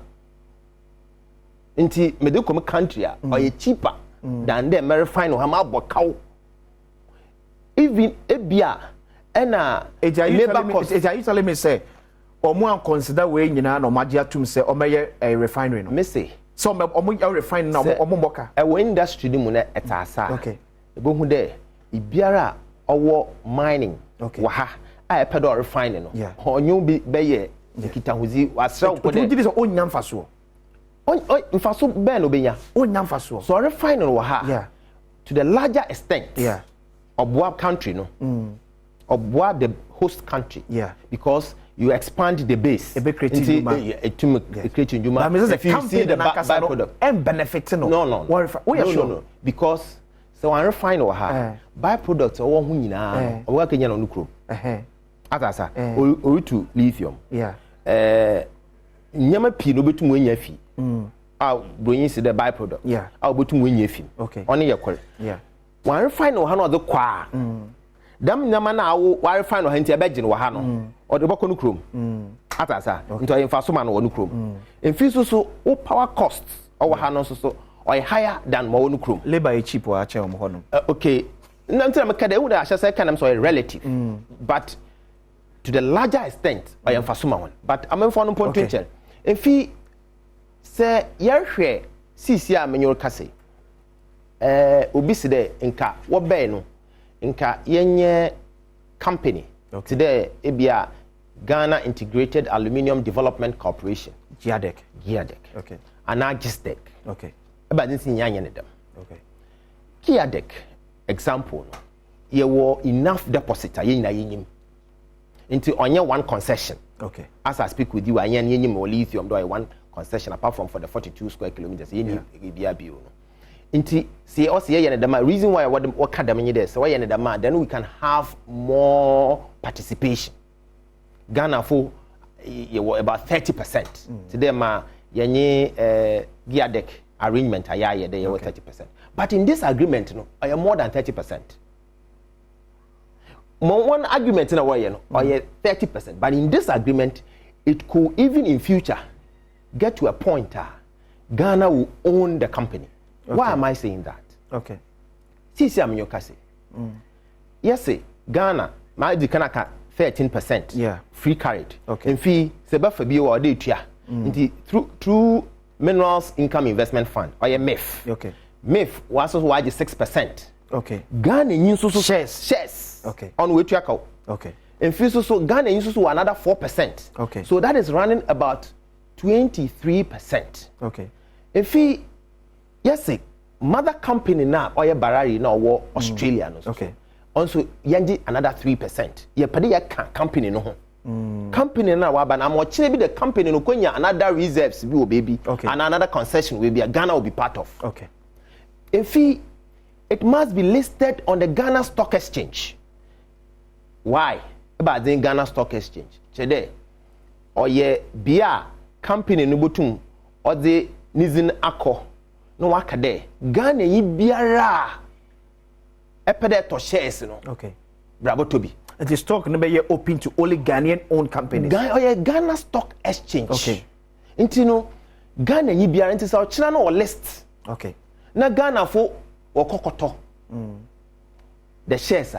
Speaker 2: Inti me do come country are cheaper than them refine or hama cow. Even a beer and labor cost.
Speaker 1: Are you telling me say or more consider way in an omagia to say or may a refinery?
Speaker 2: Me say
Speaker 1: so a refinery now or moboka.
Speaker 2: A industry the mune etasa.
Speaker 1: Okay.
Speaker 2: Bohu there ibiara or mining.
Speaker 1: Okay.
Speaker 2: Waha. I pedal refining no.
Speaker 1: Yeah.
Speaker 2: Onyo be Nikita Huzi was so
Speaker 1: put this on Yamfaso.
Speaker 2: On Faso Ben Obenya.
Speaker 1: On Yamfaso.
Speaker 2: So refining waha.
Speaker 1: Yeah.
Speaker 2: To the larger extent.
Speaker 1: Yeah.
Speaker 2: Of what country no? Of what the host country.
Speaker 1: Yeah.
Speaker 2: Because you expand the base.
Speaker 1: A bit creating
Speaker 2: creating Juma.
Speaker 1: That means
Speaker 2: if you see the byproduct
Speaker 1: and benefiting
Speaker 2: no. Because so I refine waha. Byproducts or one hunina or working on Nukro. Atasa or to lithium.
Speaker 1: Yeah.
Speaker 2: Nyama pi no betum wenya fi. Bring the byproduct.
Speaker 1: Yeah.
Speaker 2: I'll betum wenya fi.
Speaker 1: Okay.
Speaker 2: Only your query.
Speaker 1: Yeah.
Speaker 2: One refine or hano the kwa. Dam nyama na wo refine or henti abegin wa hano. Or the boko nukrom. Atasa. Into a infasoma or nukrom. In fiso so power costs or hano so or higher than more nukrom.
Speaker 1: Labor is cheap or ache hono.
Speaker 2: Okay. Nanti makade uda asha say kanam so a relative. But to the larger extent, I am fasuma one. But I'm for no point. If he say yerhwe sisi a menyo kase. Obi side nka wo be no. Nka yenye company. Today ebia Ghana Integrated Aluminium Development Corporation.
Speaker 1: GIADEC.
Speaker 2: Okay. Anagistek.
Speaker 1: Okay.
Speaker 2: Eba dinsi nyanya ne dem.
Speaker 1: Okay.
Speaker 2: GIADEC example no. Ye wo enough deposit aye na yenyim. Into onye one concession.
Speaker 1: Okay.
Speaker 2: As I speak with you, I yenyim mo lithium do one concession apart from for the 42 square kilometers. Yenyim bia bio no. Into see us ye ne dem reason why what kadam nye there. So why ne dem then we can have more participation. Ghana for about 30%. Today ma yenye GIADEC arrangement ayaye there 30%. But in this agreement no, I am more than 30%. One argument in a way, or 30%. But in this agreement, it could even in future get to a point Ghana will own the company. Okay. Why am I saying that?
Speaker 1: Okay.
Speaker 2: See, I'm your case. Yes, Ghana, my Kanaka 13%.
Speaker 1: Yeah.
Speaker 2: Free carried.
Speaker 1: Okay.
Speaker 2: And fee, Seba Fabio or Detia. Through Minerals Income Investment Fund, or MIF.
Speaker 1: Okay.
Speaker 2: MIF was also 6%.
Speaker 1: Okay.
Speaker 2: Ghana uses shares.
Speaker 1: Okay.
Speaker 2: On which you are.
Speaker 1: Okay.
Speaker 2: And so Ghana uses another 4%.
Speaker 1: Okay.
Speaker 2: So that is running about 23%.
Speaker 1: Okay.
Speaker 2: If he, yes, mother company now or Barari now or Australia.
Speaker 1: Okay.
Speaker 2: Also, yanji another 3%. Ye padi ya company no. Company now but I'm watching the company no kwenya another reserves will baby.
Speaker 1: Okay.
Speaker 2: And another concession will be Ghana will be part of.
Speaker 1: Okay.
Speaker 2: If he, it must be listed on the Ghana Stock Exchange. Why? About the Ghana Stock Exchange. Today, or ye bia company nubutum or the nizin ako no wakade Ghana yi biara epede to shares no.
Speaker 1: Okay.
Speaker 2: Bravo Toby.
Speaker 1: And the stock no be open to only Ghanaian owned companies.
Speaker 2: Ghana Stock Exchange.
Speaker 1: Okay.
Speaker 2: Into no Ghana yi biara into say China no list.
Speaker 1: Okay.
Speaker 2: Na Ghana fo okokoto. The shares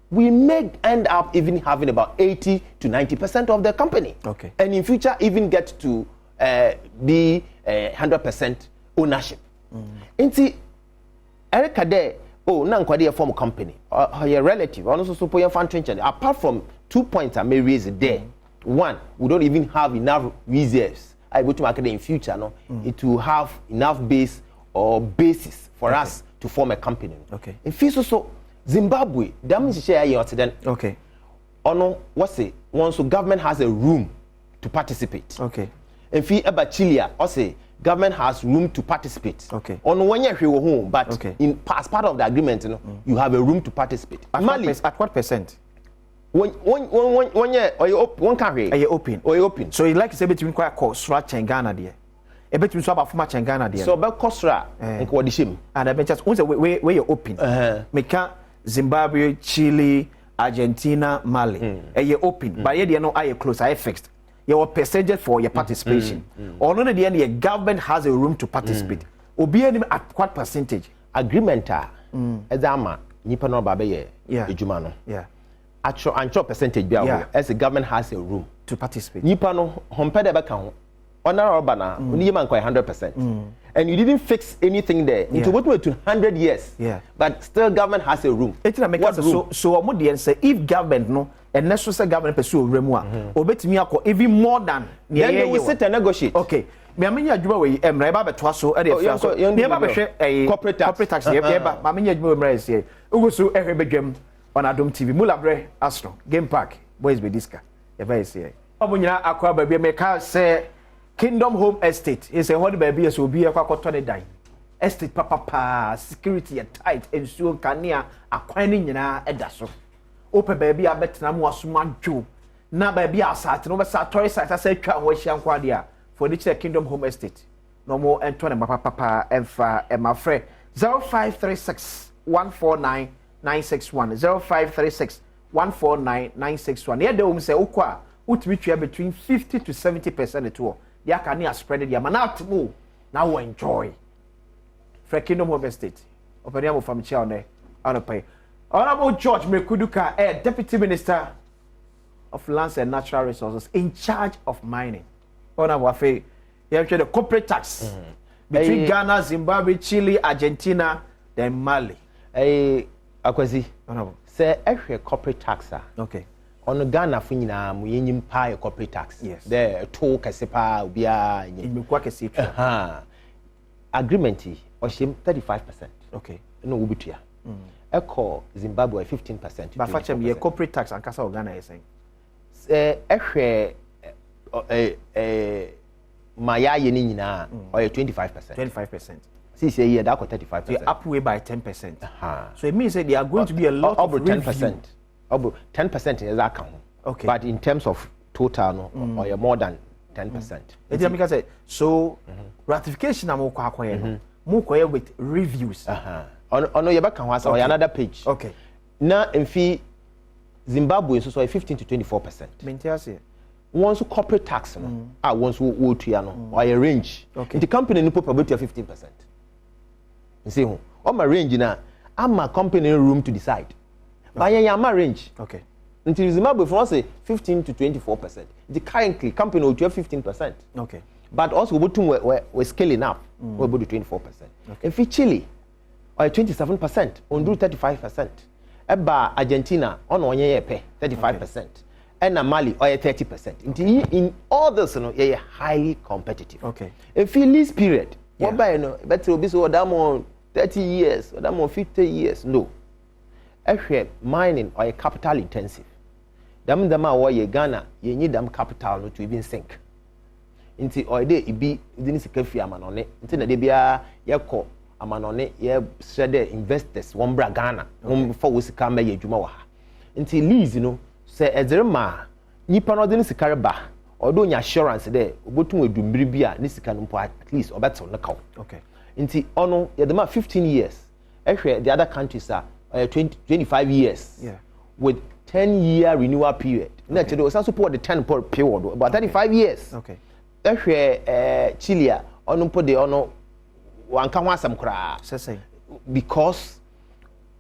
Speaker 2: we may end up even having about 80 to 90% of the company.
Speaker 1: Okay.
Speaker 2: And in future even get to be 100% ownership. Into Erica there, oh, na nkwade form company or your relative, also support your fan trench. Apart from 2 points I may raise there. One, we don't even have enough reserves. I go to market in future, no, it will have enough base or basis for us to form a company.
Speaker 1: Okay.
Speaker 2: In future, so Zimbabwe, that means share your then.
Speaker 1: Okay.
Speaker 2: Or no, what's it? Once the government has a room to participate.
Speaker 1: Okay.
Speaker 2: In fee about Chile, or say government has room to participate.
Speaker 1: Okay.
Speaker 2: On one year we were home, but
Speaker 1: okay.
Speaker 2: As part of the agreement, you know, you have a room to participate.
Speaker 1: At what percent?
Speaker 2: One year or you open, one carry.
Speaker 1: Are you open?
Speaker 2: Or you open?
Speaker 1: So you like to say between quite cost and Ghana there. A bit so about much and Ghana there.
Speaker 2: So about Kostra and Kwadishim.
Speaker 1: And I bet just once where you open. Meka Zimbabwe, Chile, Argentina, Mali. You open. But you know I close, I fixed. Your percentage for your participation. Or no, the end, your government has a room to participate. Obi at what percentage?
Speaker 2: Agreement Ezama nipa no babe ye ejuma no.
Speaker 1: Yeah.
Speaker 2: Actual percentage as the government has a room
Speaker 1: to participate.
Speaker 2: Nipa no hompede be kan ho. Honorable na oni man kwa 100%. And you didn't fix anything there. Into what way to 100 years.
Speaker 1: Yeah.
Speaker 2: But still government has a room.
Speaker 1: So what say if government no and necessary government pursue remua obetimi akọ even more than
Speaker 2: then they will sit and negotiate.
Speaker 1: Okay. Me amenya adwuma we emra ba beto so e dey fia so me ba behwe corporate tax ye ba ma amenya adwuma emra ese ugusu ehwe bedwam on Adom TV mulabre astro game park boys be diska ye ba ese obunyina akwa ba bi me ka say Kingdom Home Estate is a hot baby so be akwakoto ne dan estate papa security tight ensuo kanea akwan ni nyina eda so ope baby abetena mu asomadwo na baby asate no be sa tourist site asa twa ho hia nkwade a for the Kingdom Home Estate no more ento ne papa emfa emafre 0536 149 961 0536 149 961 ye de um say ukwa utimi twa between 50 to 70% to they can near spread it manat mo now enjoy for Kingdom Home Estate openiamo from chair on there pay Honorable George Mekuduka, Deputy Minister of Lands and Natural Resources in charge of mining. Honorable Afe, you have the corporate tax between Ghana, Zimbabwe, Chile, Argentina, then Mali.
Speaker 2: Akwasi,
Speaker 1: Honorable.
Speaker 2: Say every corporate tax.
Speaker 1: Okay.
Speaker 2: On Ghana fina mu yenyim pay corporate tax.
Speaker 1: Yes.
Speaker 2: The toll kasepa ubia
Speaker 1: in mekwa kese twa.
Speaker 2: Agreement or shim 35%.
Speaker 1: Okay.
Speaker 2: No ubitua. Echo Zimbabwe 15%.
Speaker 1: But for them, corporate tax and Casa Ghana is saying.
Speaker 2: Maya yeni na or 25%.
Speaker 1: 25%.
Speaker 2: See, say yeah, that 35%.
Speaker 1: They're up way by 10%. So it means that they are going to be a lot of
Speaker 2: 10%. 10% is that count.
Speaker 1: Okay.
Speaker 2: But in terms of total, no, or more than 10%.
Speaker 1: So ratification am mo with reviews.
Speaker 2: No, you back on another page.
Speaker 1: Okay.
Speaker 2: Now, in fee, Zimbabwe so 15 to 24%.
Speaker 1: Maintain
Speaker 2: once corporate tax, once we to or a range.
Speaker 1: Okay.
Speaker 2: The company no probability of 15%. You see, on my range now, I'm a company room to decide. But I am a range.
Speaker 1: Okay.
Speaker 2: Until Zimbabwe, for us, 15 to 24%. The currently company will have 15%.
Speaker 1: Okay.
Speaker 2: But also we're scaling up. We're about 24%. Okay. If Chile, or 27%, on do 35%. Eba Argentina on 1 year pay 35%. And Mali or 30%. In all this, you know, you're highly competitive.
Speaker 1: Okay.
Speaker 2: If you lease period, what by no, better will be so damn 30 years or damn 50 years. No. Actually, mining or capital intensive. Damn the man why Ghana, you need them capital to even sink. Into or day it be didn't see coffee man on it. Until the be a yako. Amanone ye said investors one bra Ghana before we come by juma wa until lease you know say ezerema nipa no de sikare ba odo nya assurance there obotun edumbiri bia ni sika no at least obeto no kaw.
Speaker 1: Okay.
Speaker 2: Until ono ye the 15 years ehwe the other countries are 25 years.
Speaker 1: Yeah.
Speaker 2: With 10-year renewal period. Na chede o sanso po the 10 period about 35 years.
Speaker 1: Okay.
Speaker 2: Ehwe Chile onu po de ono wanka ho asem kra.
Speaker 1: Say.
Speaker 2: Because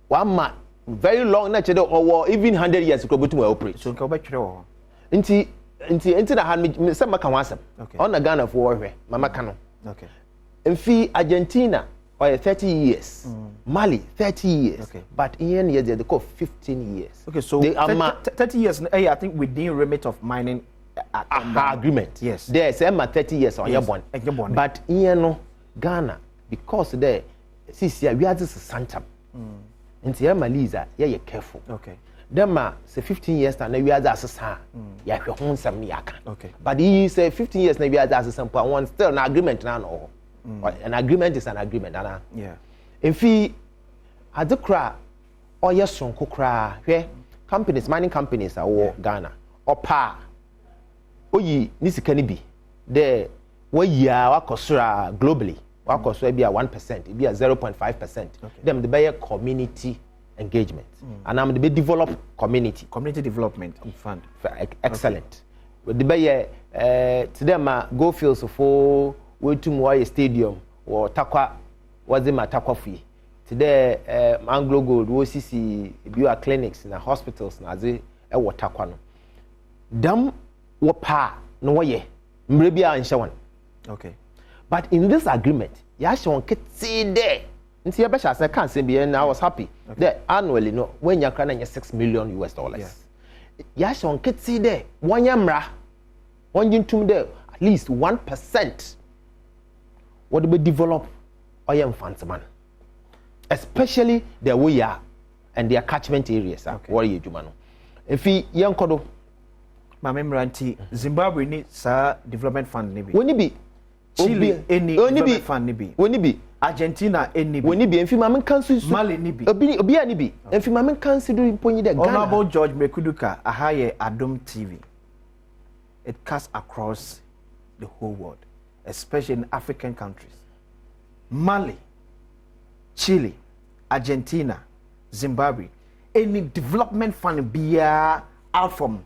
Speaker 2: one man very long na chede or even 100 years ko betum operate.
Speaker 1: So nka obetwere wo.
Speaker 2: Nti na han me se maka ho asem.
Speaker 1: Okay.
Speaker 2: On na Ghana for hwe mama ka no.
Speaker 1: Okay.
Speaker 2: Mfi Argentina or 30 years. Mali 30 years.
Speaker 1: Okay.
Speaker 2: But in years they call 15 years.
Speaker 1: Okay, so 30 years I think within remit of mining
Speaker 2: agreement.
Speaker 1: Yes.
Speaker 2: There's 30 years on your bond. But in Ghana, because there we are just Santam. And the Malisa, yeah, careful.
Speaker 1: Okay.
Speaker 2: Them say 15 years and we are just yeah, your home some yaka.
Speaker 1: Okay.
Speaker 2: But he say 15 years maybe as some one still an agreement now. An agreement is an agreement,
Speaker 1: yeah.
Speaker 2: If he had the cry or yes, son, cry, where companies, mining companies are Ghana or pa. Oh, ye, Nisi Kanibi, there, where ye are globally, Wakosura be a 1%, be a 0.5%. Them the better community engagement, and I'm the big developed community
Speaker 1: development fund.
Speaker 2: Excellent. With the better to them, go fields for. We to Moye Stadium or Takwa was the Matakwa fee. Today, Anglo Gold, OCC, Bio clinics and hospitals, and as a Watakwano. Dam wapa no way, Mrebia and Shawan.
Speaker 1: Okay.
Speaker 2: But in this agreement, Yashon can see there. And see, I can't say, and I was happy. That annually, no, when you're crying $6 million. Yashon can see there. One yamra, one yin there, at least 1%. What do we develop oil funds, man? Especially the way and their catchment areas. Okay. What are you doing? If you young kodo,
Speaker 1: my memory Zimbabwe needs development fund nibi.
Speaker 2: When it be
Speaker 1: Chile any development fund nibi.
Speaker 2: When it be
Speaker 1: Argentina any.
Speaker 2: When it be if you mamen council
Speaker 1: Mali nibi.
Speaker 2: Obi nibi. If you mamen council do pony the Ghana.
Speaker 1: Honorable George Mekuduka ahaye Adom TV. It cuts across the whole world, especially in African countries. Mali, Chile, Argentina, Zimbabwe, any development fund be out from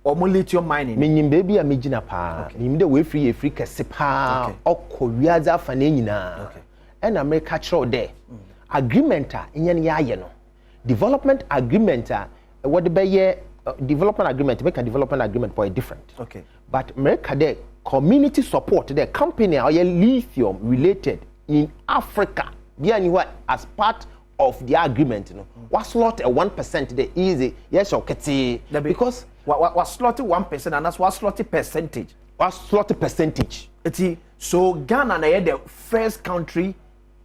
Speaker 1: lithium mining.
Speaker 2: Meaning baby a mijina pa. Meaning the way free kesipa. Or Korea za fanina. And America show there. Agreement in yan development agreement what the bay development agreement make a development agreement for a different.
Speaker 1: Okay.
Speaker 2: But America there community support the company or lithium related in Africa. As part of the agreement, you know, was slot a 1% the easy. Yes, okay. Because
Speaker 1: was slotted 1% and that's what slotted percentage.
Speaker 2: Was slotted percentage.
Speaker 1: So Ghana is the first country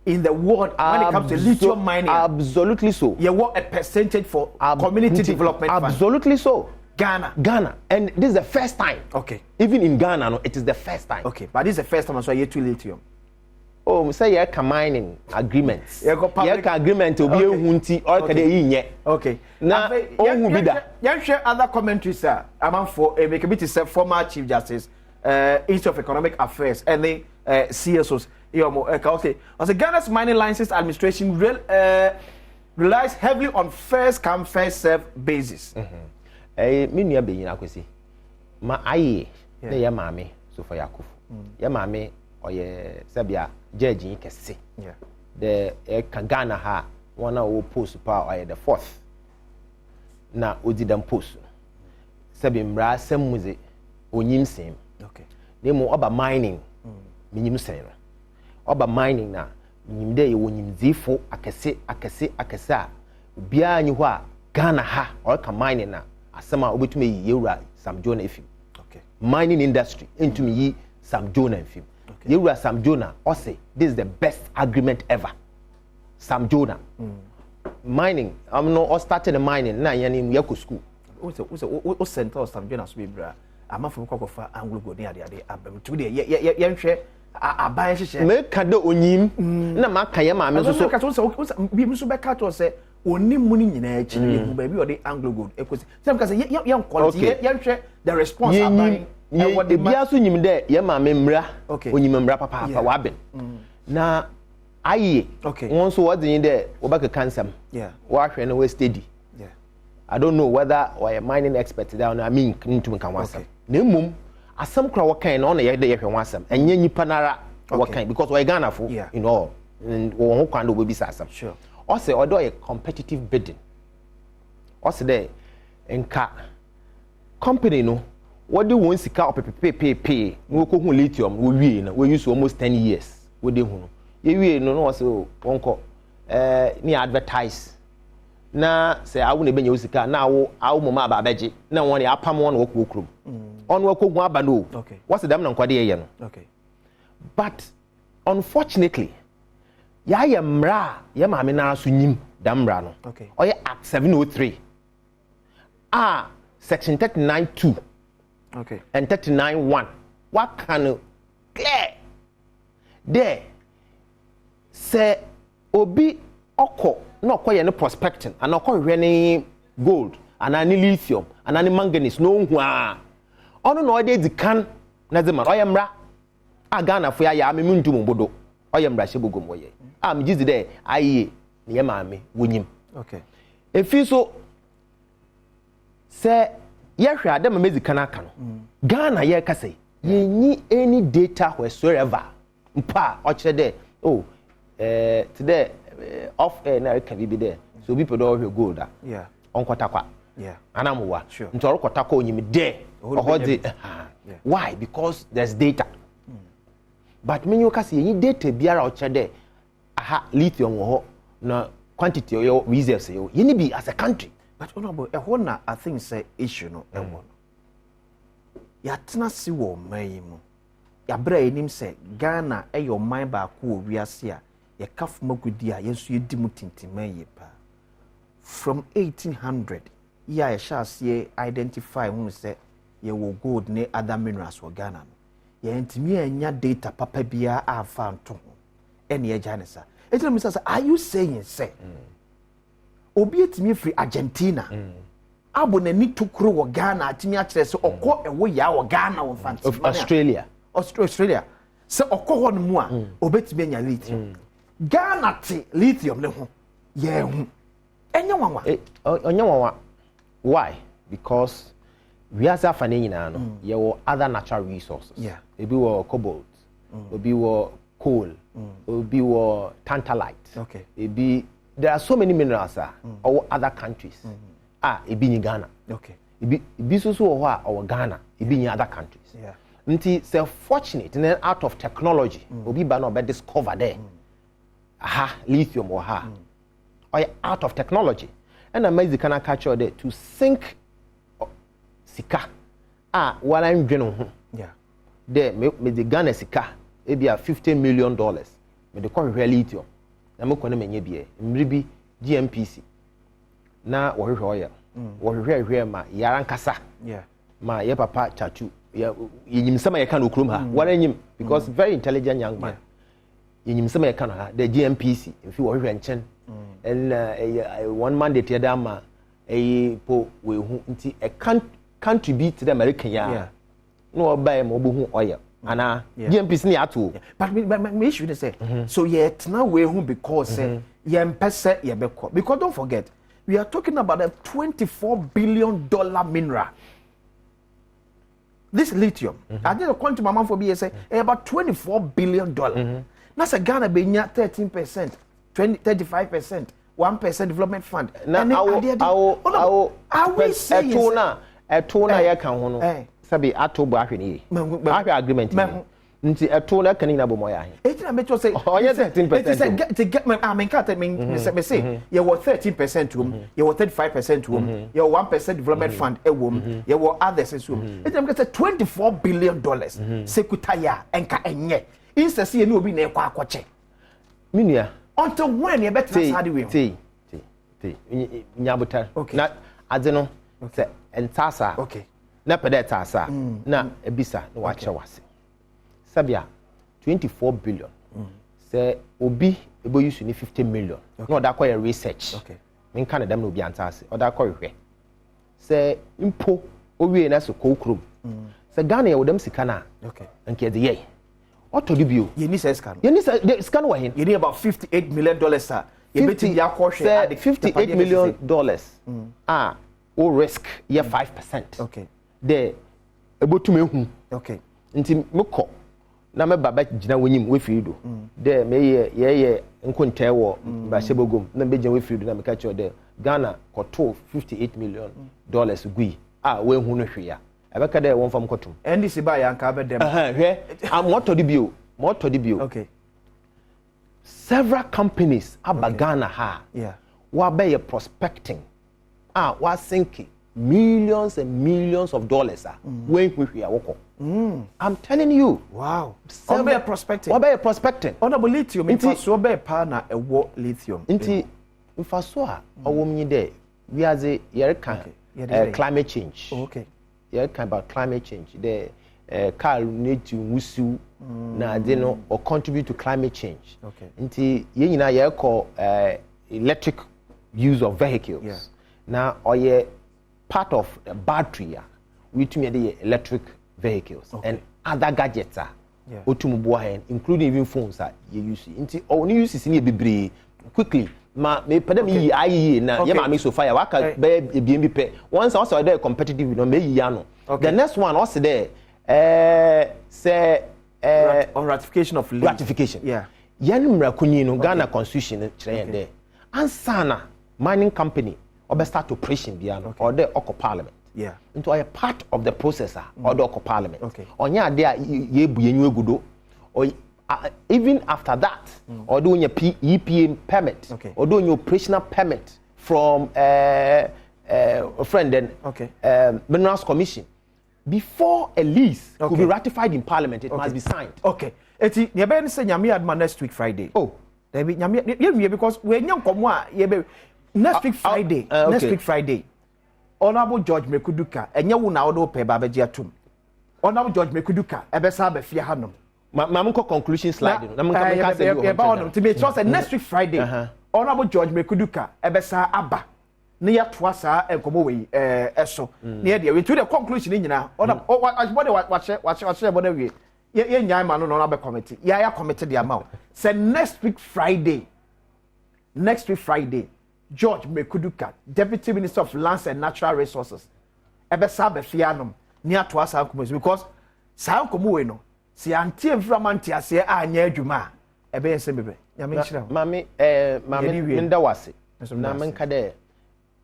Speaker 1: in the world when it comes to lithium mining.
Speaker 2: Absolutely so.
Speaker 1: You want a percentage for community development fund.
Speaker 2: Absolutely so.
Speaker 1: Ghana.
Speaker 2: And this is the first time.
Speaker 1: Okay.
Speaker 2: Even in Ghana, no, it is the first time.
Speaker 1: Okay. But this is the first time I saw you to lithium.
Speaker 2: Oh, say you can mining agreements. You can agreement to be a hunti or can they
Speaker 1: okay.
Speaker 2: Now,
Speaker 1: you share other commentaries, sir. I'm for a make a bit of former Chief Justice, Institute of Economic Affairs, and the CSOs. Okay. As Ghana's mining license administration relies heavily on first come, first serve basis.
Speaker 2: Me nua be nyina kwesi ma aye na ye maame so for yakuf ye maame oye sabia judge kese the Ghana ha one o post pa oye the 4th na odi dem post sabi mra samuze onyim sem
Speaker 1: okay
Speaker 2: nemo oba mining minyim sen no oba mining na nyim de ye wonyim zifo akese a bia anyi ho a Ghana ha o ka mining na asema obetumi yi yewura Sam Jonah efim.
Speaker 1: Okay.
Speaker 2: Mining industry entumi yi Sam Jonah efim. Okay. Yewura Sam Jonah or say this is the best agreement ever. Sam Jonah. Mining, I'm not starting the mining na yani mu yako school.
Speaker 1: O center Sam Jonah so be bra. Ama fo ko fa Anglo Gold ade abam tu de ye nhwe aban hyehyɛ
Speaker 2: me ka de onyim na ma ka ye ma me so
Speaker 1: bi mu so be ka to say oni mu ni nyina achi ye mu ba bi ode Anglo Gold ekosi sam ka say ye quality ye nhwe the response aban
Speaker 2: e what the bia so nyim de ye ma me mra onyim mra papa wa ben na aye won so what in there wo ba ka kansam wa hwe na we steady I don't know whether or a mining expert down I mean into me can want some na mum asem kra wakan na on ye dey hwe wasam enye nipa nara wakan because we Ghana for you know and wo kwan do be asam
Speaker 1: sure
Speaker 2: o say odo a competitive bidding o say there enka company no what they won sika opepepepe no ko hu lithium wo wie na we use almost 10 years we dey hu no ye wie no no say wonko ni advertise na say awu na benya usika na awu mama aba abeji na won ya apam won wo krom on wo kogun aba no what's them na nkwade ye no
Speaker 1: okay
Speaker 2: but unfortunately ya ye mra ye maame na so nyim da mra no
Speaker 1: okay
Speaker 2: oye act 703 section 39(2)
Speaker 1: okay
Speaker 2: and 39(1) what can clear there say obi okọ na okoye ne prospecting and okohwe ne gold and ani lithium and ani manganese no hu a ono no dey di kan na ze man oyemra Ghana fo ya me muntu mbodo oyemra shebogom woye am jizi there aye ne ye maame wonyim
Speaker 1: okay
Speaker 2: efi so se ye hwe ade ma mezi kan aka no Ghana ye kase ye nyi any data whatsoever mpa o kire there today off air na can be there so people don't have gold
Speaker 1: yeah
Speaker 2: on kwatakwa
Speaker 1: yeah
Speaker 2: anamuwa
Speaker 1: sure
Speaker 2: ntoro kwatakwa onyim there why because there's data but when you kasi any data biara o kire there lithium wo na quantity of reserves you ni be as a country
Speaker 1: but honorable na I think say issue no ya tena si wo man mu ya bra enim say Ghana your man ba ko wiase a ye kaf magudi a yesu yedi mutintiman ye pa from 1800 ya shase identify who say ye wo gold ne other minerals wo Ghana no ye ntimi anya data papa bia afa nto ho ene ye jane sa etina mi say are you saying say obi etimi free Argentina abo na ni tokro wo Ghana atimi a kire se okọ ewo ya wo Ghana wo fancy
Speaker 2: of Australia
Speaker 1: se okọ ho no mu a obetimi anya lithium Ghana te lithium ne ho ye hu enya wanwa
Speaker 2: onya wanwa why because we as afa ne nyina no ye wo other natural resources
Speaker 1: yeah
Speaker 2: ebi wo cobalt obi wo coal obi wo tantalite
Speaker 1: okay
Speaker 2: ebi there are so many minerals or other countries ebi ni Ghana
Speaker 1: okay
Speaker 2: ebi so wo ho a or Ghana ebi ni other countries
Speaker 1: yeah
Speaker 2: nti so fortunate and then out of technology obi ba no be discover there lithium or or out of technology and amazing can catch there to sink sika what I'm doing
Speaker 1: yeah
Speaker 2: there me the Ghana sika e be $50 million me the call lithium na me kone menye bie mribi GMPC na wo hwehwe oya wo hwehwe ma yaran kasa
Speaker 1: yeah
Speaker 2: ma ye papa chatu yenyim sama ye kan okrom ha wala nyim because very intelligent young man yenyim sama ye kan ha the GMPC if you hwehwe nchen and one mandate ya dama po we hu nti e country be to the American ya no buy mo bo hu oil ana GMPC ni ato
Speaker 1: but me issue dey say so yet now we hu because ye mpese ye beko because don't forget we are talking about a $24 billion mineral. This lithium, I did a quantum amount for BSA about $24 billion. That's a Ghana being 13%, 35%, 1% development fund.
Speaker 2: Now, I will say a tona ya can hono. Sabi ato bahini. Bahini agreement. Nti etona kanina bomoya hin.
Speaker 1: Etina me to say oh
Speaker 2: yes 13%.
Speaker 1: To get my I mean can't me say you were 13% to you were 35% to you were 1% development fund e wom you were others so etina me say $24 billion sekutaya enka enye instead see no obi na ekwa akoche
Speaker 2: minia
Speaker 1: until when you better side we
Speaker 2: ti nyabuta na ade no say entasa
Speaker 1: okay
Speaker 2: na pede tasa na ebisa na wa che wase sabia 24 billion say obi ebo use ni 50 million no da kwa research
Speaker 1: okay
Speaker 2: min kan dem no obi antase o da kwa hwe say impo owie na so kokrom say Ghana ye dem sika na
Speaker 1: okay
Speaker 2: nke de ye otodo bio
Speaker 1: ye ni say scan
Speaker 2: ye ni say the scan wa hin
Speaker 1: ye need about $58 million sir ye beti ya kwa hwe
Speaker 2: $58 million o risk ye 5%.
Speaker 1: Okay.
Speaker 2: There ebotu mehu.
Speaker 1: Okay.
Speaker 2: Nti mekọ na me baba gina wonyim we fiido. There me ye nkontae wo ba sebogom na be gina we fiido na me ka cho there Ghana koto $58 million gui. We hu no hwe ya. Ebeka there won fam kotum.
Speaker 1: NDC ba ya nka be dem.
Speaker 2: Hwe am moto di bio.
Speaker 1: Okay.
Speaker 2: Several companies aba Ghana ha.
Speaker 1: Yeah.
Speaker 2: Wa be ye prospecting. Wa sinking millions and millions of dollars when we are working. I'm telling you.
Speaker 1: Wow. Obe prospecting.
Speaker 2: Honorable
Speaker 1: lithium. Inti so be pa na ewo lithium.
Speaker 2: Inti mfaso a awomnyi de we as a climate change.
Speaker 1: Okay.
Speaker 2: About climate change. The car need to wusu na they know or contribute to climate change.
Speaker 1: Okay.
Speaker 2: Inti ye nyina ye call electric use of vehicles.
Speaker 1: Yeah.
Speaker 2: Now or ye part of the battery we to the electric vehicles and other gadgets including even phones you use it only use it be quickly me pede me yi na ye ma me so fire waka be BNB pay once also there competitive no me yi ano the next one also there say
Speaker 1: on ratification of leave.
Speaker 2: Ratification yanumra kunyi no Ghana constitution kire there ansana mining company or start operation biano or the Oko Parliament.
Speaker 1: Yeah.
Speaker 2: Into a part of the processor or the Oko Parliament.
Speaker 1: Okay.
Speaker 2: Onya there ye buyenwe gudo or even after that or doing your EPA permit or doing your operational permit from a friend then Minerals Commission before a lease could be ratified in Parliament it must be signed.
Speaker 1: Okay. Eti ye be say nyame adma next week Friday.
Speaker 2: Oh.
Speaker 1: There be nyame because we nyam komo a ye be next week Friday. Next week Friday. Honorable George Mekuduka, enye wo na wo pe ba beji atum. Honorable George Mekuduka, ebe sa be fie hanom.
Speaker 2: Ma conclusion slide. Na ka say you
Speaker 1: ba honom to be just next week Friday. Honorable George Mekuduka, ebe sa aba. Ne ya toa sa enkomo we eso. Ne ye we to the conclusion nyina. Honorable what body we. Ye nyai ma no na be committee. Ya committee the amount. Say next week Friday. George Mekuduka, Deputy Minister of Lands and Natural Resources, ebe sa be fianom ni ato asa nkomo because sa nkomo we no si antie mframantie ase anya adwuma ebe yese bebe nyame nchira
Speaker 2: mami nda wase na menka de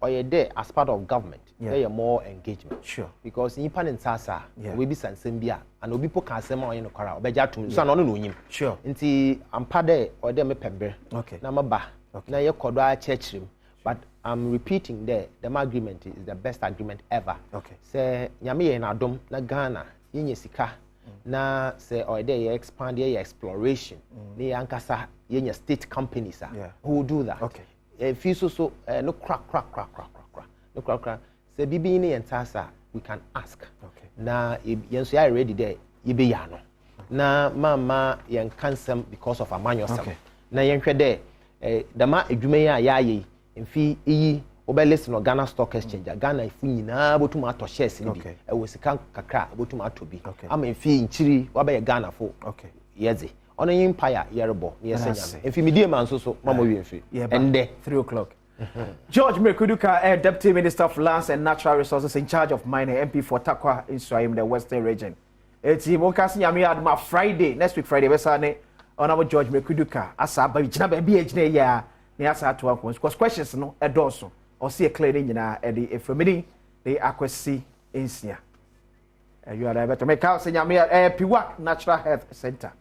Speaker 2: oye de as part of government there more engagement
Speaker 1: sure
Speaker 2: because nipa nsasa we bi sansem bia and obi po ka asem oye no kwara obeja tum so na no onyim
Speaker 1: sure
Speaker 2: nti ampa de ode me pembe na maba na ye kodo a church but I'm repeating there the agreement is the best agreement ever.
Speaker 1: Okay.
Speaker 2: Say nyame ye na Adom na Ghana yenye sika na say or there ye expand ye exploration ni ankasa yenye state companies who will do that.
Speaker 1: Okay.
Speaker 2: If you so no crack no crack say bibi ni entasa we can ask.
Speaker 1: Okay.
Speaker 2: Na yenso ya ready there yibe ya no. Na mama yen cancel because of amanyosam.
Speaker 1: Okay.
Speaker 2: Na yenhwe there dama adwuma ya ye mfi iyi obelist no Ghana Stock Exchange Ghana ifu nyina botum ato shares ni bi ewo sika kakra botum ato bi ama mfi nchiri wabaye Ghana fo yeze ono empire yerebo yesenya mfi medie man so mama wi mfi ende
Speaker 1: 3 o'clock George Mekuduka, Deputy Minister of Lands and Natural Resources in charge of mining, MP for Takwa in Swahim, the Western region. It's Mokasi Yami Adma Friday, next week Friday, Besane, Honorable George Mekuduka, Asa Babichina BHN ya, ni asa to one because questions no edoso or see a clearing na e the efemini the akwesi insia. You are better make out say Yami Piwak Natural Health Center.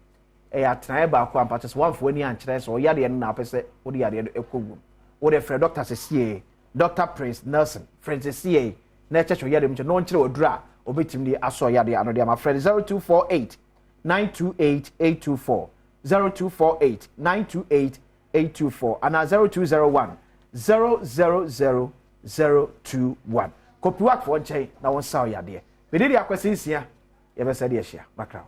Speaker 1: Atena ba ko ampa just one for any ankyere so ya de na pese wo de ya de ekogum. Wo de friend Dr. Cecilie, Dr. Prince Nelson, Francis CA, na checho ya de mche no nkyere odura obetim di aso ya de ano de my friend 0248 928 824 0248 928 824 and 0201 000 021. Kopiwak for nche na won saw ya de. Me de akwasi nsia ye be se de ehia bakra.